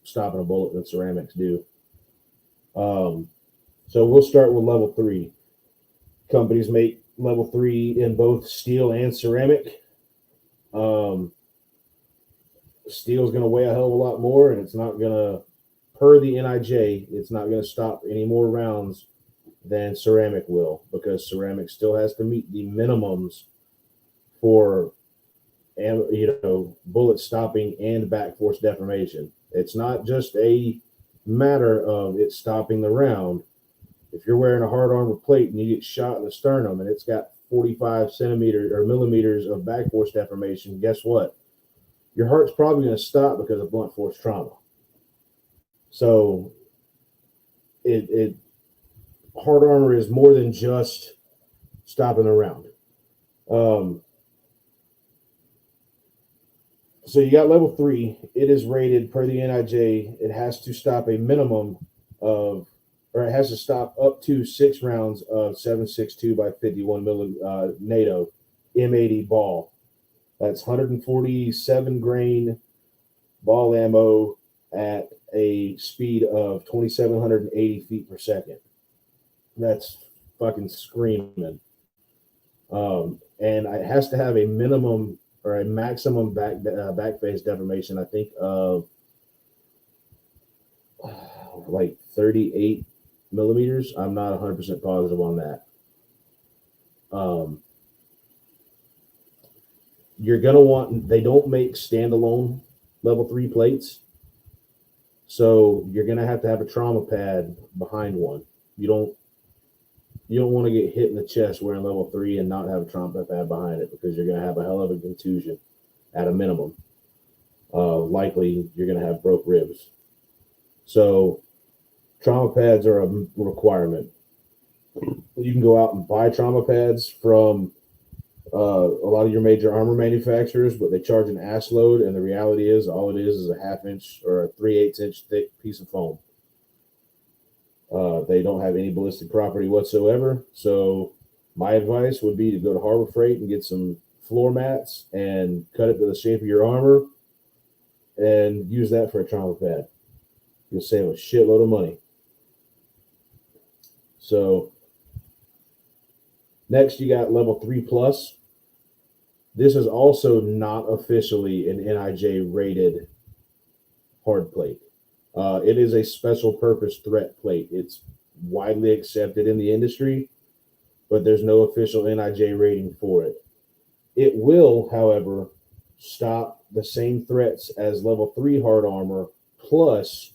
stopping a bullet than ceramics do. So we'll start with level 3. Companies make level 3 in both steel and ceramic. Steel is going to weigh a hell of a lot more, and it's not going to, per the NIJ, it's not going to stop any more rounds than ceramic will, because ceramic still has to meet the minimums for, bullet stopping and back force deformation. It's not just a matter of it stopping the round. If you're wearing a hard armor plate and you get shot in the sternum and it's got 45 centimeters or millimeters of back force deformation, guess what? Your heart's probably going to stop because of blunt force trauma. So hard armor is more than just stopping the round. So you got level 3. It is rated per the NIJ. It has to stop a minimum of, or it has to stop up to 6 rounds of 7.62 by 51 NATO M80 ball That's 147 grain ball ammo at a speed of 2,780 feet per second. That's fucking screaming. And it has to have a minimum or a maximum back face deformation, I think, of like 38 millimeters. I'm not 100% positive on that. You're going to want, they don't make standalone level 3 plates. So you're going to have a trauma pad behind one. You don't want to get hit in the chest wearing level 3 and not have a trauma pad behind it, because you're going to have a hell of a contusion at a minimum. Likely you're going to have broke ribs. So trauma pads are a requirement. You can go out and buy trauma pads from a lot of your major armor manufacturers, but they charge an ass load, and the reality is all it is a 1/2 inch or a 3/8 inch thick piece of foam. They don't have any ballistic property whatsoever. So my advice would be to go to Harbor Freight and get some floor mats and cut it to the shape of your armor and use that for a trauma pad. You'll save a shitload of money. So next you got level 3 plus. This is also not officially an NIJ rated hard plate. It is a special purpose threat plate. It's widely accepted in the industry, but there's no official NIJ rating for it. It will, however, stop the same threats as level 3 hard armor, plus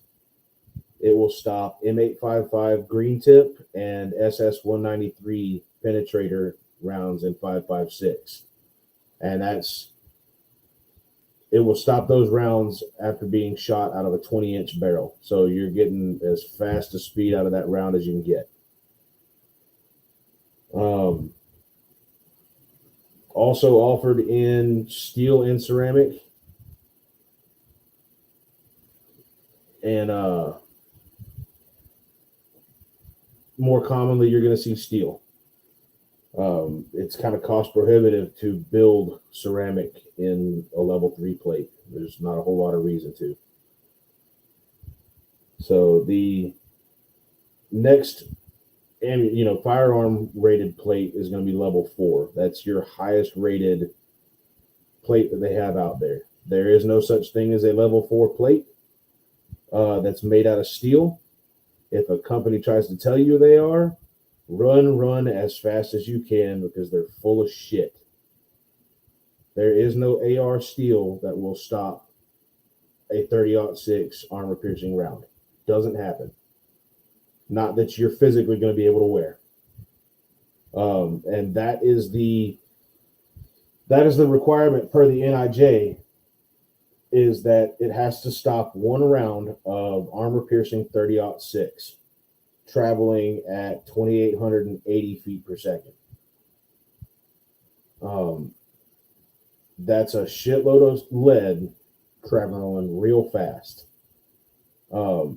it will stop M855 green tip and SS193 penetrator rounds in 5.56. And it will stop those rounds after being shot out of a 20-inch barrel. So you're getting as fast a speed out of that round as you can get. Also offered in steel and ceramic. And more commonly, you're going to see steel. It's kind of cost prohibitive to build ceramic in a level 3 plate. There's not a whole lot of reason to. So the next, firearm rated plate is going to be level 4. That's your highest rated plate that they have out there. There is no such thing as a level 4 plate that's made out of steel. If a company tries to tell you they are, run as fast as you can, because they're full of shit. There is no AR steel that will stop a 30-06 armor piercing round. Doesn't happen. Not that you're physically going to be able to wear. And that is the requirement per the NIJ, is that it has to stop one round of armor piercing 30-06. Traveling at 2,880 feet per second. That's a shitload of lead traveling real fast. Level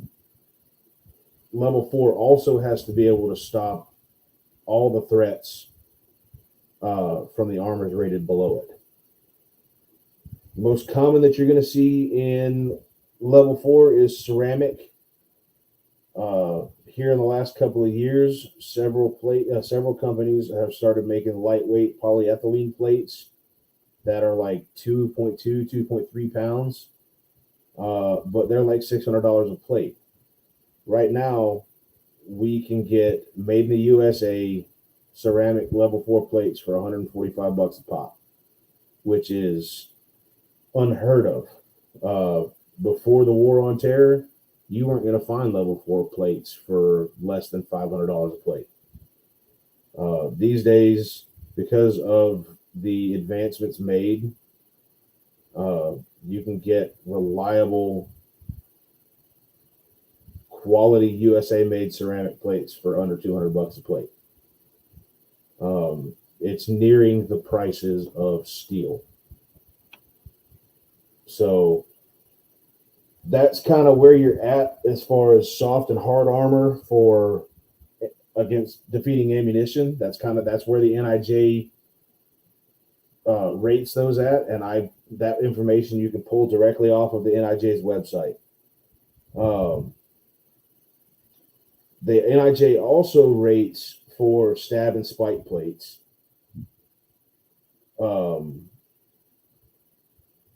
4 also has to be able to stop all the threats from the armors rated below it. The most common that you're going to see in level 4 is ceramic. Here in the last couple of years, several companies have started making lightweight polyethylene plates that are like 2.2, 2.3 pounds, but they're like $600 a plate. Right now, we can get made in the USA ceramic level 4 plates for $145 a pop, which is unheard of. Before the war on terror, you weren't going to find level 4 plates for less than $500 a plate. These days, because of the advancements made, you can get reliable, quality USA-made ceramic plates for under $200 a plate. It's nearing the prices of steel. So that's kind of where you're at as far as soft and hard armor for against defeating ammunition. That's where the NIJ rates those at, and that information you can pull directly off of the NIJ's website. The NIJ also rates for stab and spike plates.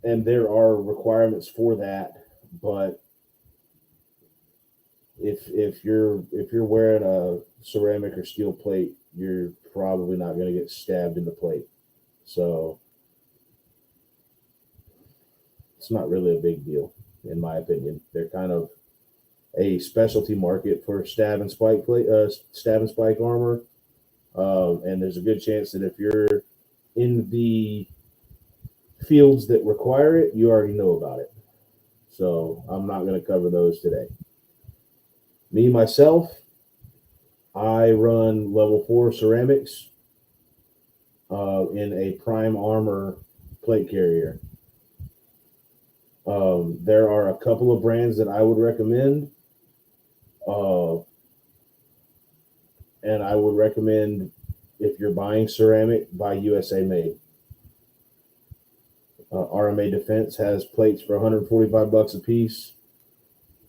And there are requirements for that, but if you're wearing a ceramic or steel plate, you're probably not going to get stabbed in the plate. So it's not really a big deal, in my opinion. They're kind of a specialty market for stab and spike armor, and there's a good chance that if you're in the fields that require it, you already know about it. So I'm not going to cover those today. Me, myself, I run level 4 ceramics in a Prime Armor plate carrier. There are a couple of brands that I would recommend. And I would recommend, if you're buying ceramic, buy USA made. RMA Defense has plates for $145 a piece.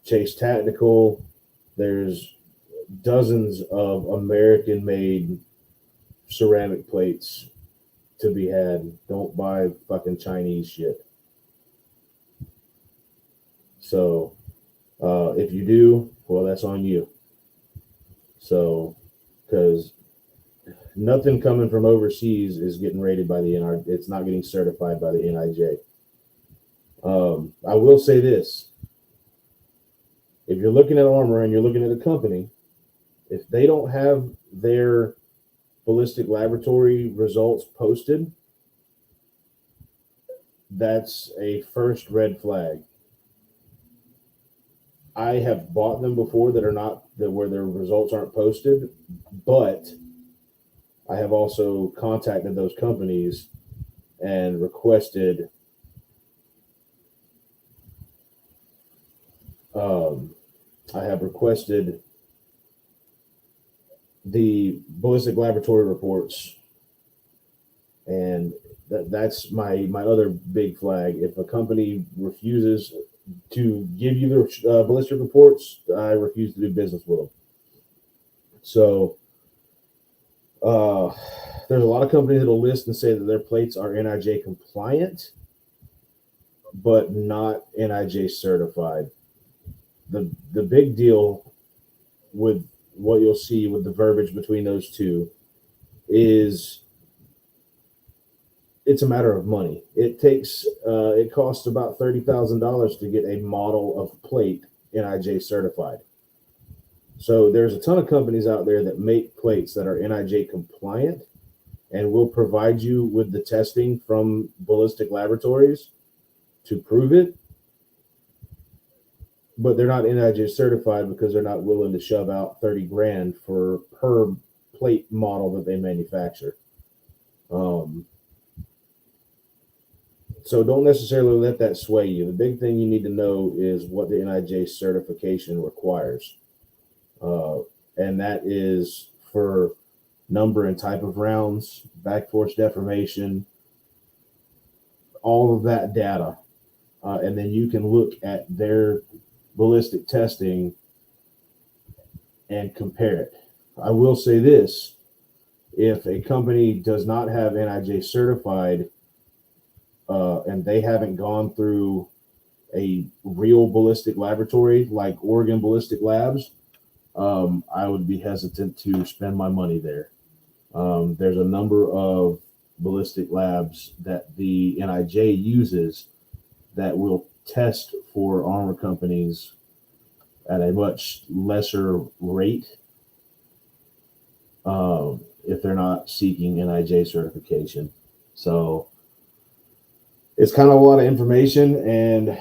Chase Tactical, there's dozens of American made ceramic plates to be had. Don't buy fucking Chinese shit. So if you do, well, that's on you. So, because nothing coming from overseas is getting rated by the NR. It's not getting certified by the NIJ. I will say this: if you're looking at armor and you're looking at a company, if they don't have their ballistic laboratory results posted, that's a first red flag. I have bought them before where their results aren't posted, but I have also contacted those companies and requested the ballistic laboratory reports, and that's my other big flag. If a company refuses to give you the ballistic reports, I refuse to do business with them. So there's a lot of companies that'll list and say that their plates are NIJ compliant, but not NIJ certified. The big deal with what you'll see with the verbiage between those two is it's a matter of money. It costs about $30,000 to get a model of plate NIJ certified. So there's a ton of companies out there that make plates that are NIJ compliant and will provide you with the testing from ballistic laboratories to prove it, but they're not NIJ certified because they're not willing to shove out $30,000 per plate model that they manufacture. So don't necessarily let that sway you. The big thing you need to know is what the NIJ certification requires. And that is for number and type of rounds, back force deformation, all of that data. And then you can look at their ballistic testing and compare it. I will say this: if a company does not have NIJ certified, and they haven't gone through a real ballistic laboratory like Oregon Ballistic Labs, I would be hesitant to spend my money there. There's a number of ballistic labs that the NIJ uses that will test for armor companies at a much lesser rate if they're not seeking NIJ certification. So it's kind of a lot of information, and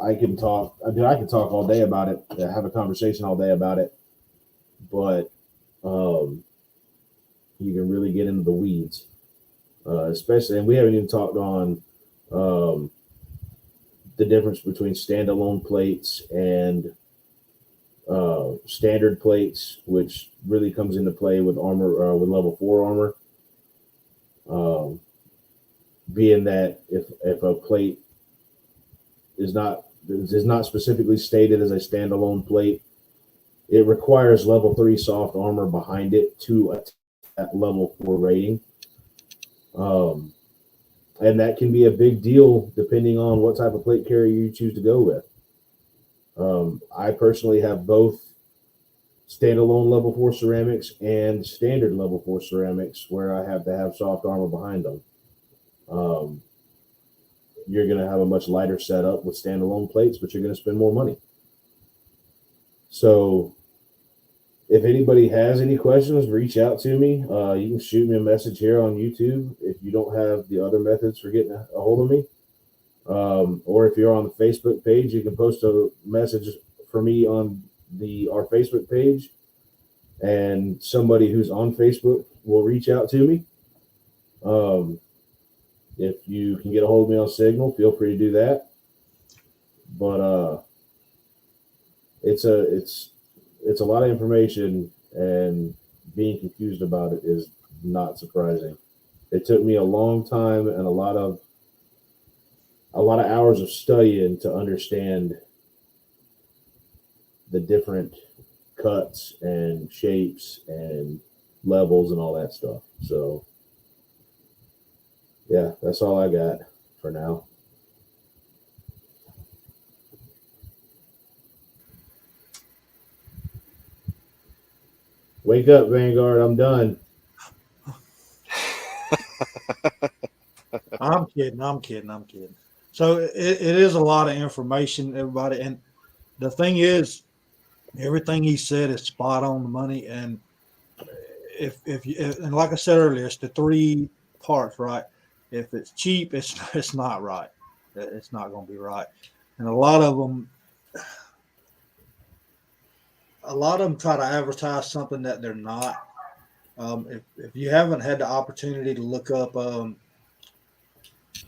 I can talk all day about it, have a conversation all day about it, but you can really get into the weeds, especially, and we haven't even talked on the difference between standalone plates and standard plates, which really comes into play with armor, with level 4 armor. being that if a plate is not specifically stated as a standalone plate, it requires level 3 soft armor behind it to attain that level 4 rating. And that can be a big deal depending on what type of plate carrier you choose to go with. I personally have both standalone level 4 ceramics and standard level 4 ceramics where I have to have soft armor behind them. You're going to have a much lighter setup with standalone plates, but you're going to spend more money. So if anybody has any questions, reach out to me. You can shoot me a message here on YouTube if you don't have the other methods for getting a hold of me. Or if you're on the Facebook page, you can post a message for me on our Facebook page, and somebody who's on Facebook will reach out to me. If you can get a hold of me on Signal, feel free to do that. But it's a lot of information, and being confused about it is not surprising. It took me a long time and a lot of hours of studying to understand the different cuts and shapes and levels and all that stuff. So yeah, that's all I got for now. Wake up, Vanguard. I'm done. I'm kidding. So it is a lot of information, everybody. And the thing is, everything he said is spot on the money. And and like I said earlier, it's the 3 parts, right? If it's cheap, it's not right. It's not going to be right. And a lot of them try to advertise something that they're not. If you haven't had the opportunity to look up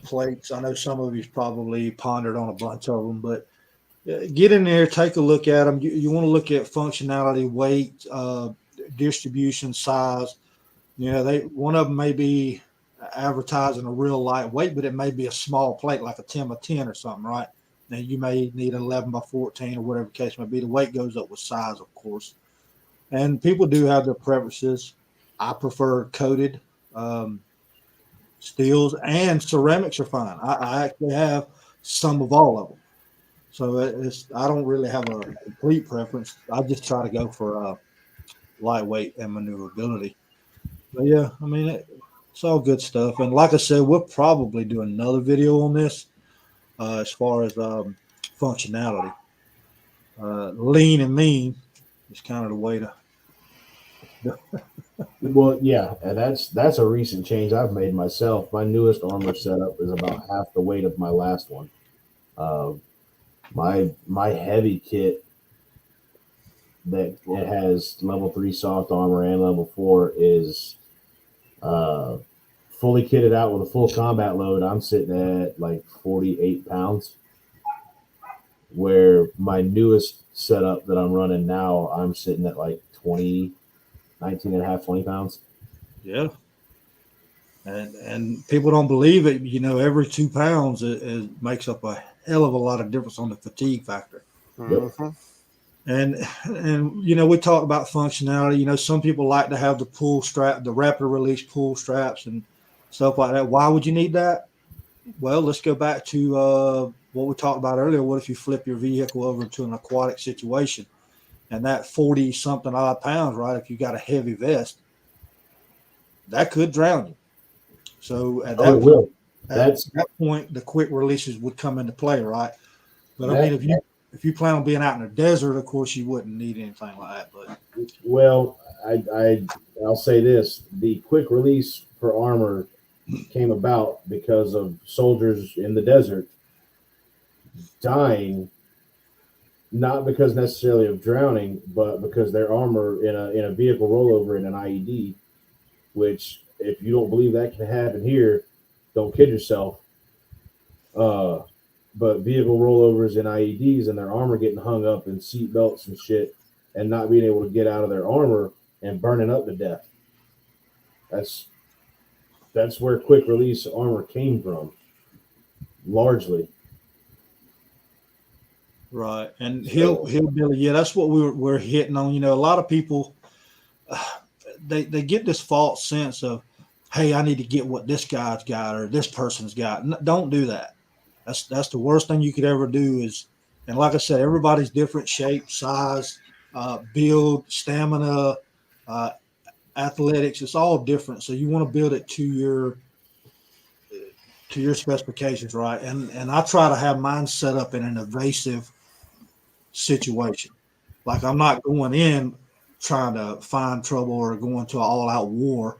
plates, I know some of you've probably pondered on a bunch of them, but get in there, take a look at them. You want to look at functionality, weight, distribution, size. One of them may be advertising a real lightweight, but it may be a small plate, like a 10 by 10 or something, right? Now you may need an 11 by 14 or whatever the case may be. The weight goes up with size, of course. And people do have their preferences. I prefer coated steels, and ceramics are fine. I actually have some of all of them. So I don't really have a complete preference. I just try to go for lightweight and maneuverability. But yeah, I mean, it's all good stuff. And like I said, we'll probably do another video on this as far as functionality. Lean and mean is kind of the way to. Well, yeah, and that's a recent change I've made myself. My newest armor setup is about half the weight of my last one. My heavy kit that it has level 3 soft armor and level 4 is fully kitted out with a full combat load. I'm sitting at like 48 pounds, where my newest setup that I'm running now, I'm sitting at like 19 and a half, 20 pounds. Yeah. And people don't believe it. Every 2 pounds it makes up a hell of a lot of difference on the fatigue factor. Mm-hmm. And we talked about functionality. Some people like to have the pull strap, the rapid release pull straps and stuff like that. Why would you need that? Well, let's go back to what we talked about earlier. What if you flip your vehicle over into an aquatic situation, and that 40 something odd pounds, right? If you got a heavy vest, that could drown you. So at that point, the quick releases would come into play, right? But I mean, if you plan on being out in the desert, of course you wouldn't need anything like that. But well, I'll say this: the quick release for armor came about because of soldiers in the desert dying, not because necessarily of drowning, but because their armor in a vehicle rollover in an IED, which, if you don't believe that can happen here, don't kid yourself. But vehicle rollovers in IEDs and their armor getting hung up in seat belts and shit, and not being able to get out of their armor and burning up to death. that's where quick release armor came from, largely. Right. And So- hillbilly, yeah, that's what we're hitting on. You know, a lot of people they get this false sense of, hey, I need to get what this guy's got or this person's got. Don't do that. That's the worst thing you could ever do is, and like I said, everybody's different shape, size, build, stamina, uh, athletics. It's all different. So you want to build it to your specifications, right? And I try to have mine set up in an evasive situation. Like I'm not going in trying to find trouble or going to an all-out war.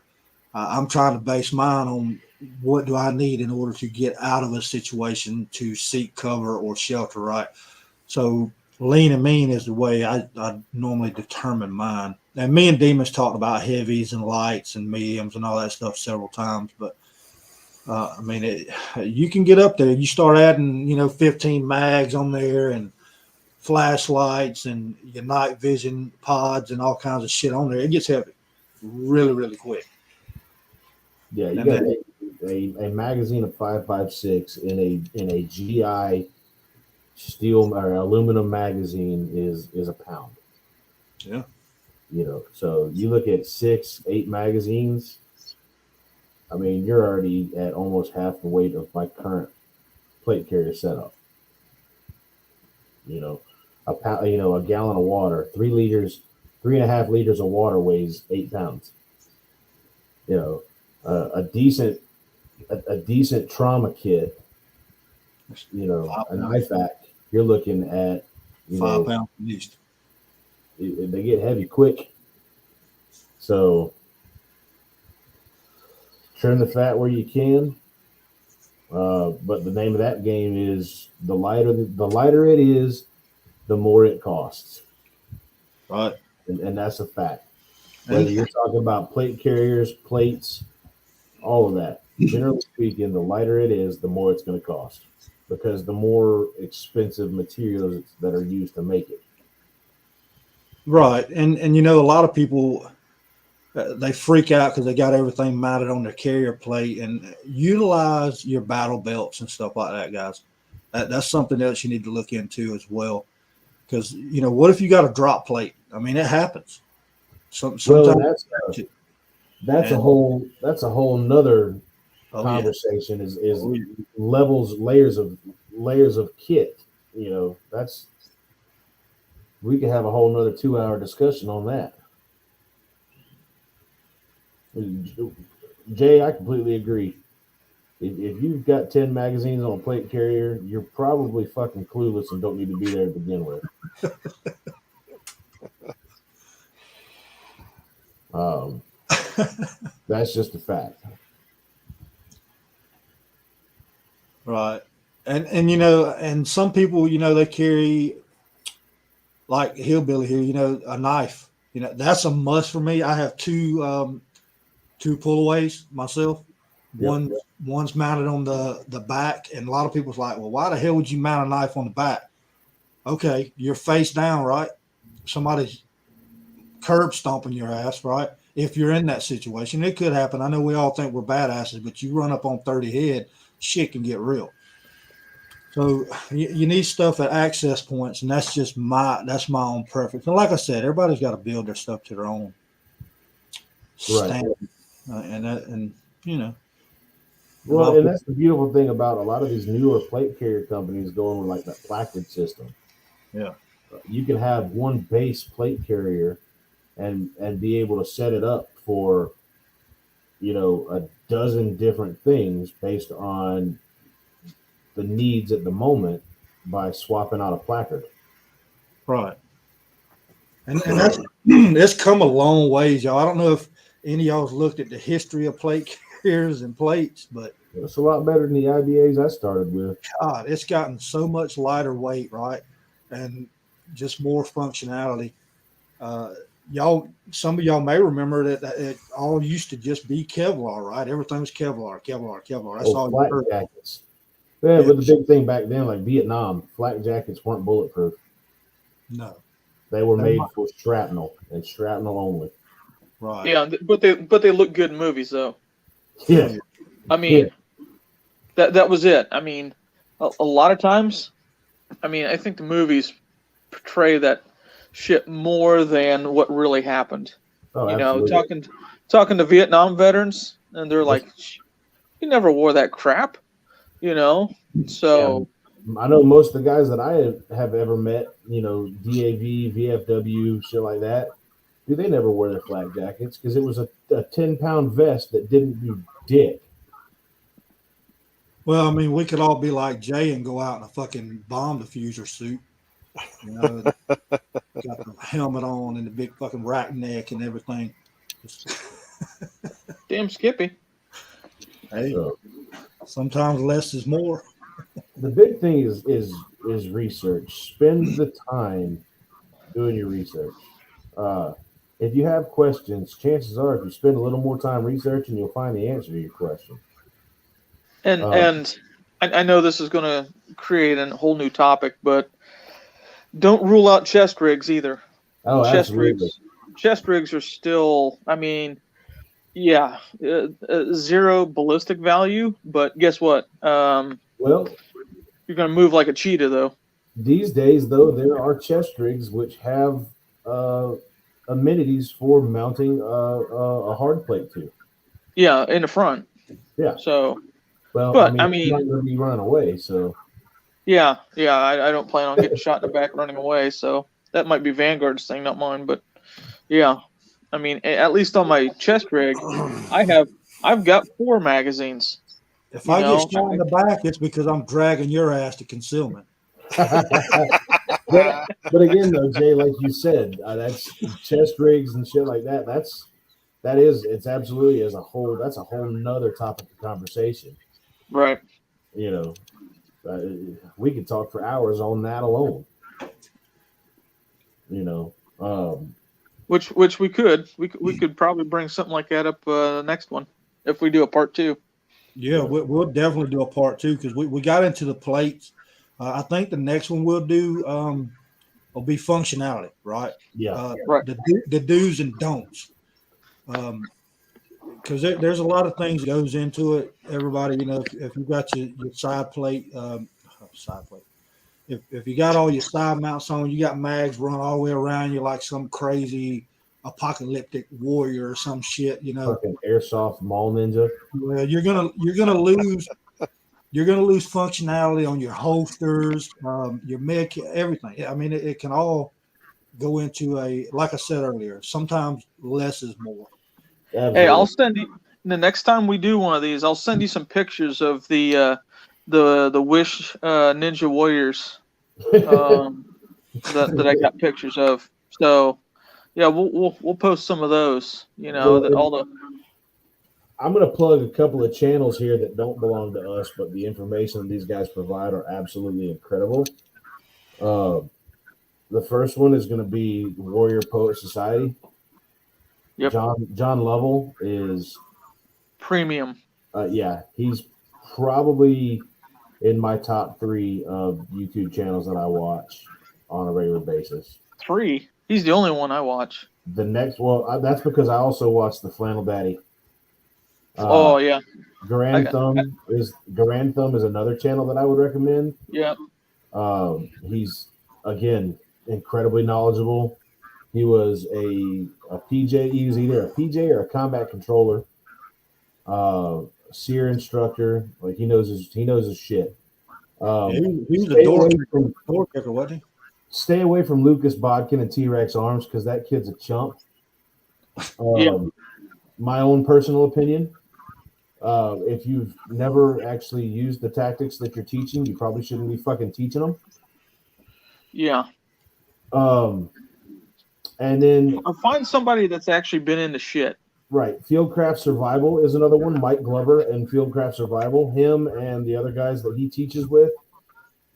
I'm trying to base mine on what do I need in order to get out of a situation to seek cover or shelter, right? So lean and mean is the way I normally determine mine. And me and Demon's talked about heavies and lights and mediums and all that stuff several times, but I mean, you can get up there. You start adding, 15 mags on there and flashlights and your night vision pods and all kinds of shit on there. It gets heavy really, really quick. Yeah, you And got then- a magazine of 5.56 in a GI steel or aluminum magazine is a pound. Yeah. So you look at 6-8 magazines. I mean, you're already at almost half the weight of my current plate carrier setup. A pound, a gallon of water, 3 liters, 3.5 liters of water weighs 8 pounds. A decent trauma kit, an IFAC, you're looking at 5 pounds at least. They get heavy quick. So trim the fat where you can. But the name of that game is the lighter it is, the more it costs. Right. And that's a fact. Whether you're talking about plate carriers, plates, all of that. Generally speaking, the lighter it is, the more it's going to cost, because the more expensive materials that are used to make it. Right. And a lot of people, they freak out because they got everything mounted on their carrier plate, and utilize your battle belts and stuff like that, guys. That's something else you need to look into as well. Because, what if you got a drop plate? I mean, it happens. Sometimes that's a whole nother conversation. Yeah. Is levels, layers of kit. We could have a whole nother 2-hour discussion on that. Jay, I completely agree. If you've got 10 magazines on a plate carrier, you're probably fucking clueless and don't need to be there to begin with. That's just a fact. Right. And and some people, they carry, like hillbilly here, a knife. That's a must for me. I have two pullaways myself. One's mounted on the back, and a lot of people's like, well, why the hell would you mount a knife on the back? Okay, you're face down, right? Somebody's curb stomping your ass, right? If you're in that situation, it could happen. I know we all think we're badasses, but you run up on 30 head, shit can get real. So you need stuff at access points, and that's my own preference. And like I said, everybody's got to build their stuff to their own standard, and Well, and that's the beautiful thing about a lot of these newer plate carrier companies going with like that placard system. Yeah, you can have one base plate carrier, and be able to set it up for, a dozen different things based on the needs at the moment by swapping out a placard. Right. And that's it's come a long ways, y'all. I don't know if any of y'all's looked at the history of plate carriers and plates, but it's a lot better than the IBAs I started with. God, it's gotten so much lighter weight, right? And just more functionality. Some of y'all may remember that it all used to just be Kevlar, right? Everything was Kevlar. That's all you heard. Jackets. Yeah, but the big thing back then, like Vietnam, flak jackets weren't bulletproof. No, they were made for shrapnel and shrapnel only. Right. Yeah, but they look good in movies though. Yeah. I mean, that was it. I mean, a lot of times, I mean, I think the movies portray that shit more than what really happened. Oh, You know, absolutely. talking to Vietnam veterans, and they're like, "You never wore that crap," you know. So I know most of the guys that I have ever met, you know, DAV, VFW, shit like that, dude, they never wear their flak jackets because it was a 10-pound vest that didn't do dick. Well, I mean, we could all be like Jay and go out in a fucking bomb diffuser suit. You know, got the helmet on and the big fucking rack neck and everything. damn Skippy. Hey, So, sometimes less is more. the big thing is research. Spend the time doing your research. If you have questions, chances are if you spend a little more time researching, you'll find the answer to your question. And I know this is going to create a whole new topic, but don't rule out chest rigs either. Oh, chest absolutely. chest rigs are still, I mean, yeah, zero ballistic value, but guess what? Well, You're going to move like a cheetah, though. these days, though, there are chest rigs which have amenities for mounting a hard plate to. Yeah, in the front. Yeah. So, Well, but I mean, you're not going to be running away, so. Yeah, I don't plan on getting shot in the back running away, so that might be Vanguard's thing, not mine. But yeah, I mean, at least on my chest rig, I've got 4 magazines. If I get shot in the back, it's because I'm dragging your ass to concealment. but again, though, Jay, like you said, that's chest rigs and shit like that. It's absolutely that's a whole nother topic of conversation. Right. You know, we could talk for hours on that alone. You know, which we could probably bring something like that up next one if we do a part 2. Yeah, we'll definitely do a part 2 because we got into the plates. I think the next one we'll do will be functionality, right? Yeah, right. The do's and don'ts. Because there's a lot of things that goes into it. Everybody, you know, if you've got your side plate, if you got all your side mounts on, you got mags run all the way around you like some crazy apocalyptic warrior or some shit, you know. Fucking airsoft mall ninja. Well, you're gonna lose functionality on your holsters, your med, everything. I mean, it can all go into like I said earlier. Sometimes less is more. Absolutely. Hey, I'll send you the next time we do one of these. I'll send you some pictures of the Wish Ninja Warriors that I got pictures of. So yeah, we'll post some of those. You know, that all the. I'm going to plug a couple of channels here that don't belong to us, but the information these guys provide are absolutely incredible. The first one is going to be Warrior Poet Society. Yep. John Lovell is premium. Yeah, he's probably in my top 3 of YouTube channels that I watch on a regular basis. 3? He's the only one I watch. The next, that's because I also watch the Flannel Daddy. Oh yeah. Garand Thumb is another channel that I would recommend. Yeah. He's again incredibly knowledgeable. He was a PJ. He was either a PJ or a combat controller. SEER instructor. Like he knows his shit. He was a door kicker, wasn't he? Stay away from Lucas Bodkin and T-Rex Arms because that kid's a chump. My own personal opinion. If you've never actually used the tactics that you're teaching, you probably shouldn't be fucking teaching them. Yeah. And then or find somebody that's actually been into shit. Right. Fieldcraft Survival is another one. Mike Glover and Fieldcraft Survival. Him and the other guys that he teaches with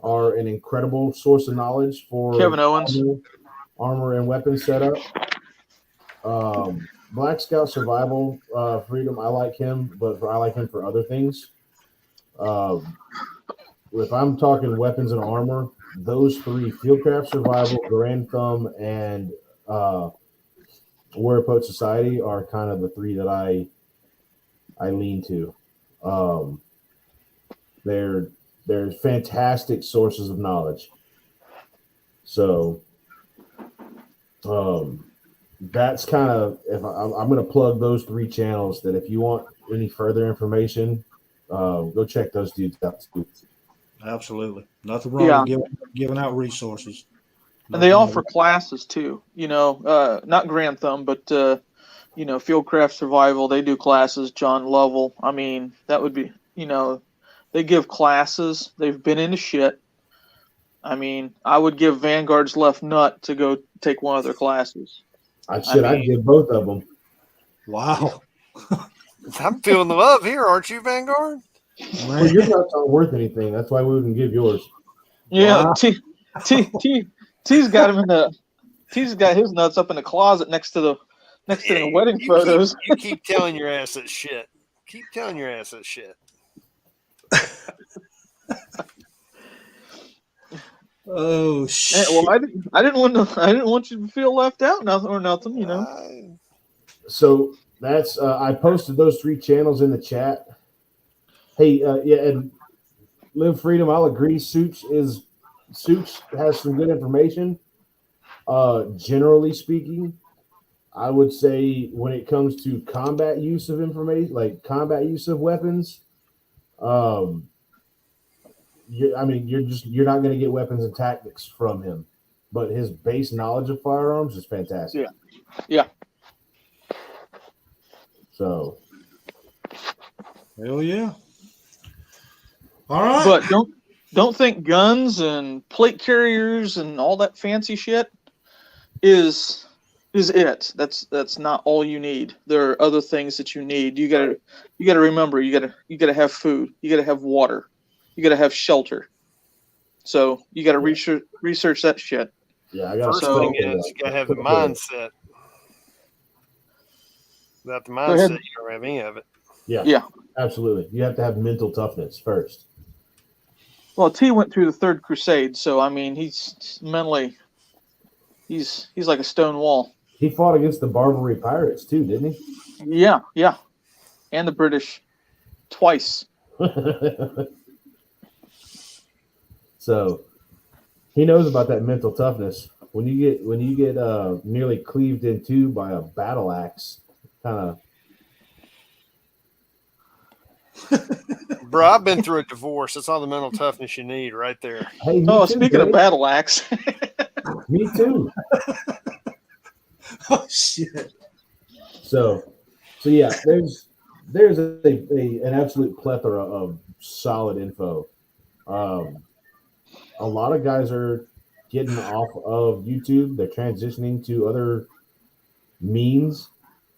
are an incredible source of knowledge for Kevin Owens, armor and weapons setup. Black Scout Survival Freedom. I like him, but I like him for other things. If I'm talking weapons and armor, those 3, Fieldcraft Survival, Garand Thumb, and Warrior Poet Society are kind of the 3 that I lean to. Um, they're fantastic sources of knowledge. So that's kind of if I'm going to plug those 3 channels. That if you want any further information, go check those dudes out too. Absolutely. Nothing wrong Yeah. with giving out resources. And they Nothing offer classes too, not Grand Thumb, but, Fieldcraft Survival. They do classes, John Lovell. I mean, that would be, they give classes. They've been into shit. I mean, I would give Vanguard's Left Nut to go take one of their classes. I'd give both of them. Wow. I'm feeling the love here, aren't you, Vanguard? Well, your nuts aren't worth anything. That's why we wouldn't give yours. Yeah, Wow. T's got him in the. T's got his nuts up in the closet next to the wedding photos. You keep telling your ass that shit. Keep telling your ass that shit. Oh shit. Well, I didn't want you to feel left out, nothing. So that's I posted those 3 channels in the chat. Hey, yeah, and Live Freedom, I'll agree. Suits has some good information. Generally speaking, I would say when it comes to combat use of information, like combat use of weapons, you're not going to get weapons and tactics from him, but his base knowledge of firearms is fantastic. Yeah. So, Hell yeah. All right. But don't think guns and plate carriers and all that fancy shit is it. That's not all you need. There are other things that you need. You gotta remember. You gotta have food. You gotta have water. You gotta have shelter. So you gotta research that shit. yeah, I got First thing is you gotta have the mindset. Without the mindset, you don't have any of it. Yeah, absolutely. You have to have mental toughness first. Well, T went through the Third Crusade, so I mean, he's mentally, he's like a stone wall. He fought against the Barbary pirates too, didn't he? Yeah, and the British twice. So he knows about that mental toughness. When you get nearly cleaved in two by a battle axe, kind of. Bro, I've been through a divorce. That's all the mental toughness you need right there. Hey, Speaking of battle axe. Me too. Oh shit. So yeah, there's an absolute plethora of solid info. A lot of guys are getting off of YouTube. They're transitioning to other means.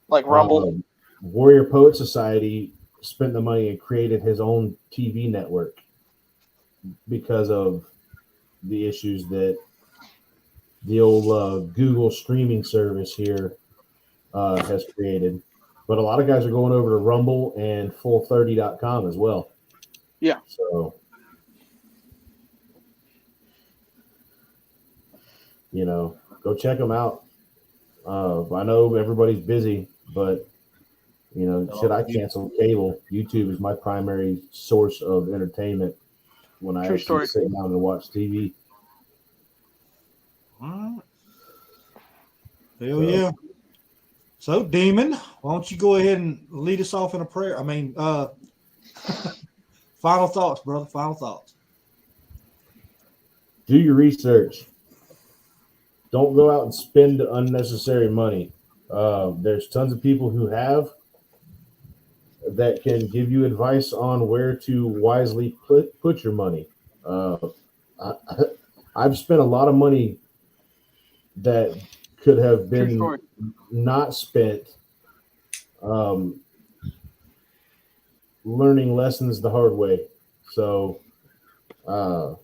Like Rumble. Warrior Poet Society spent the money and created his own TV network because of the issues that the old Google streaming service here has created. But a lot of guys are going over to Rumble and Full30.com as well. Yeah. So, go check them out. I know everybody's busy, but should I cancel cable? YouTube is my primary source of entertainment when I actually sit down and watch TV. All right. Hell yeah. So, Demon, why don't you go ahead and lead us off in a prayer? I mean, final thoughts, brother. Final thoughts. Do your research. Don't go out and spend unnecessary money. There's tons of people who have that can give you advice on where to wisely put your money. I've spent a lot of money that could have been not spent learning lessons the hard way. So do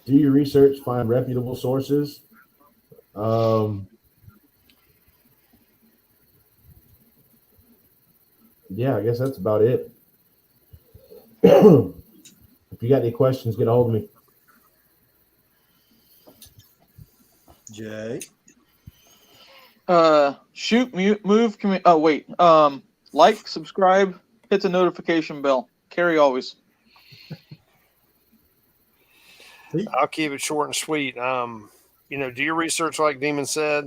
your research, find reputable sources. Yeah, I guess that's about it. If you got any questions, get a hold of me. Jay. Shoot, move, oh wait. like, subscribe, hit the notification bell. Carry always. I'll keep it short and sweet. Do your research like Demon said.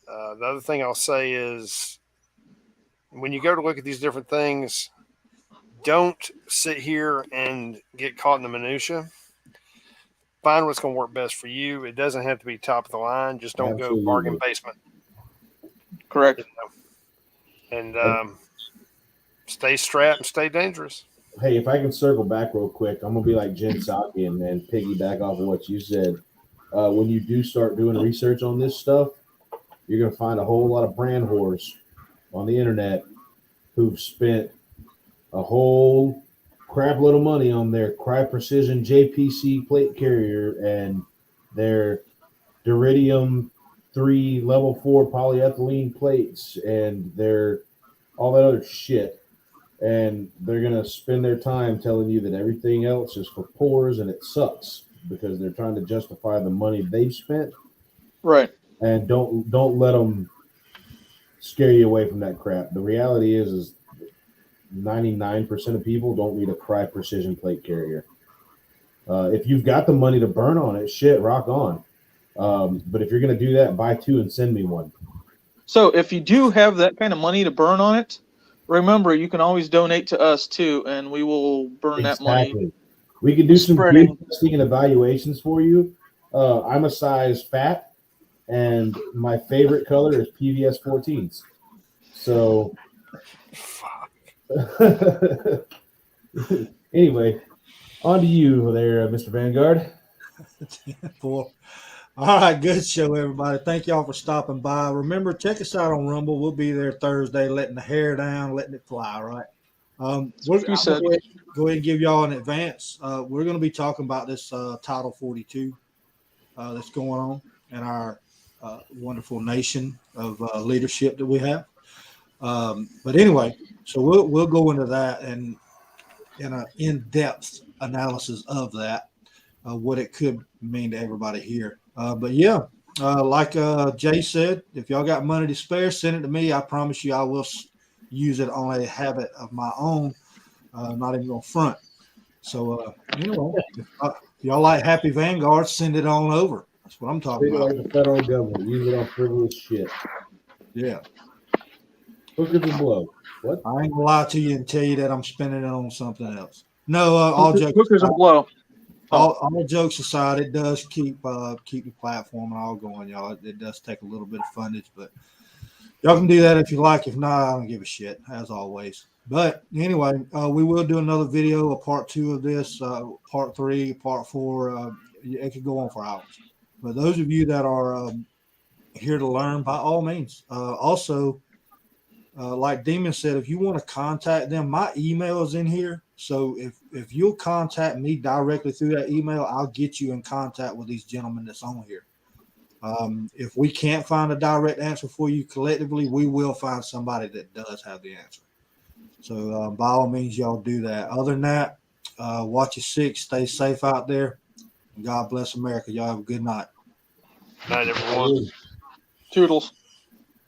The other thing I'll say is when you go to look at these different things, don't sit here and get caught in the minutia. Find what's going to work best for you. It doesn't have to be top of the line. Just don't Absolutely. go bargain basement. Correct. And stay strapped and stay dangerous. Hey, if I can circle back real quick, I'm gonna be like Jen Psaki and piggyback off of what you said. When you do start doing research on this stuff, you're gonna find a whole lot of brand whores on the internet who've spent a whole crap load of money on their Cry Precision JPC plate carrier and their Duridium 3 level 4 polyethylene plates and their all that other shit. And they're going to spend their time telling you that everything else is for pores and it sucks because they're trying to justify the money they've spent. Right. And don't let them scare you away from that crap. The reality is 99% of people don't need a Cry Precision plate carrier. If you've got the money to burn on it, shit, rock on. But if you're going to do that, buy 2 and send me one. So if you do have that kind of money to burn on it, remember, you can always donate to us too, and we will burn that money. We can do some Spreading. good testing and evaluations for you. I'm a size fat, and my favorite color is PVS 14s. So, anyway, on to you there, Mr. Vanguard. All right, good show, everybody. Thank y'all for stopping by. Remember, check us out on Rumble. We'll be there Thursday, letting the hair down, letting it fly, right? Go ahead and give y'all an advance. We're going to be talking about this Title 42 that's going on in our wonderful nation of leadership that we have. But anyway, so we'll go into that and in an in-depth analysis of that, what it could mean to everybody here. But yeah, like Jay said, if y'all got money to spare, send it to me. I promise you I will use it on a habit of my own. Not even going to front. So, if y'all like Happy Vanguard, send it on over. That's what I'm talking about. Like the federal government, use it on frivolous shit. Yeah. Hookers and blow. What? I ain't going to lie to you and tell you that I'm spending it on something else. No, all jokes Hookers and blow. All jokes aside, it does keep the platform and all going, y'all. It does take a little bit of fundage, but y'all can do that if you like. If not, I don't give a shit, as always. But anyway, we will do another video, a part 2 of this, part 3, part 4. It could go on for hours. But those of you that are here to learn, by all means. Also, like Demon said, if you want to contact them, my email is in here. So if you'll contact me directly through that email, I'll get you in contact with these gentlemen that's on here. If we can't find a direct answer for you collectively, we will find somebody that does have the answer. So by all means, y'all do that. Other than that, watch your six, stay safe out there. God bless America. Y'all have a good night. Night, everyone. Toodles.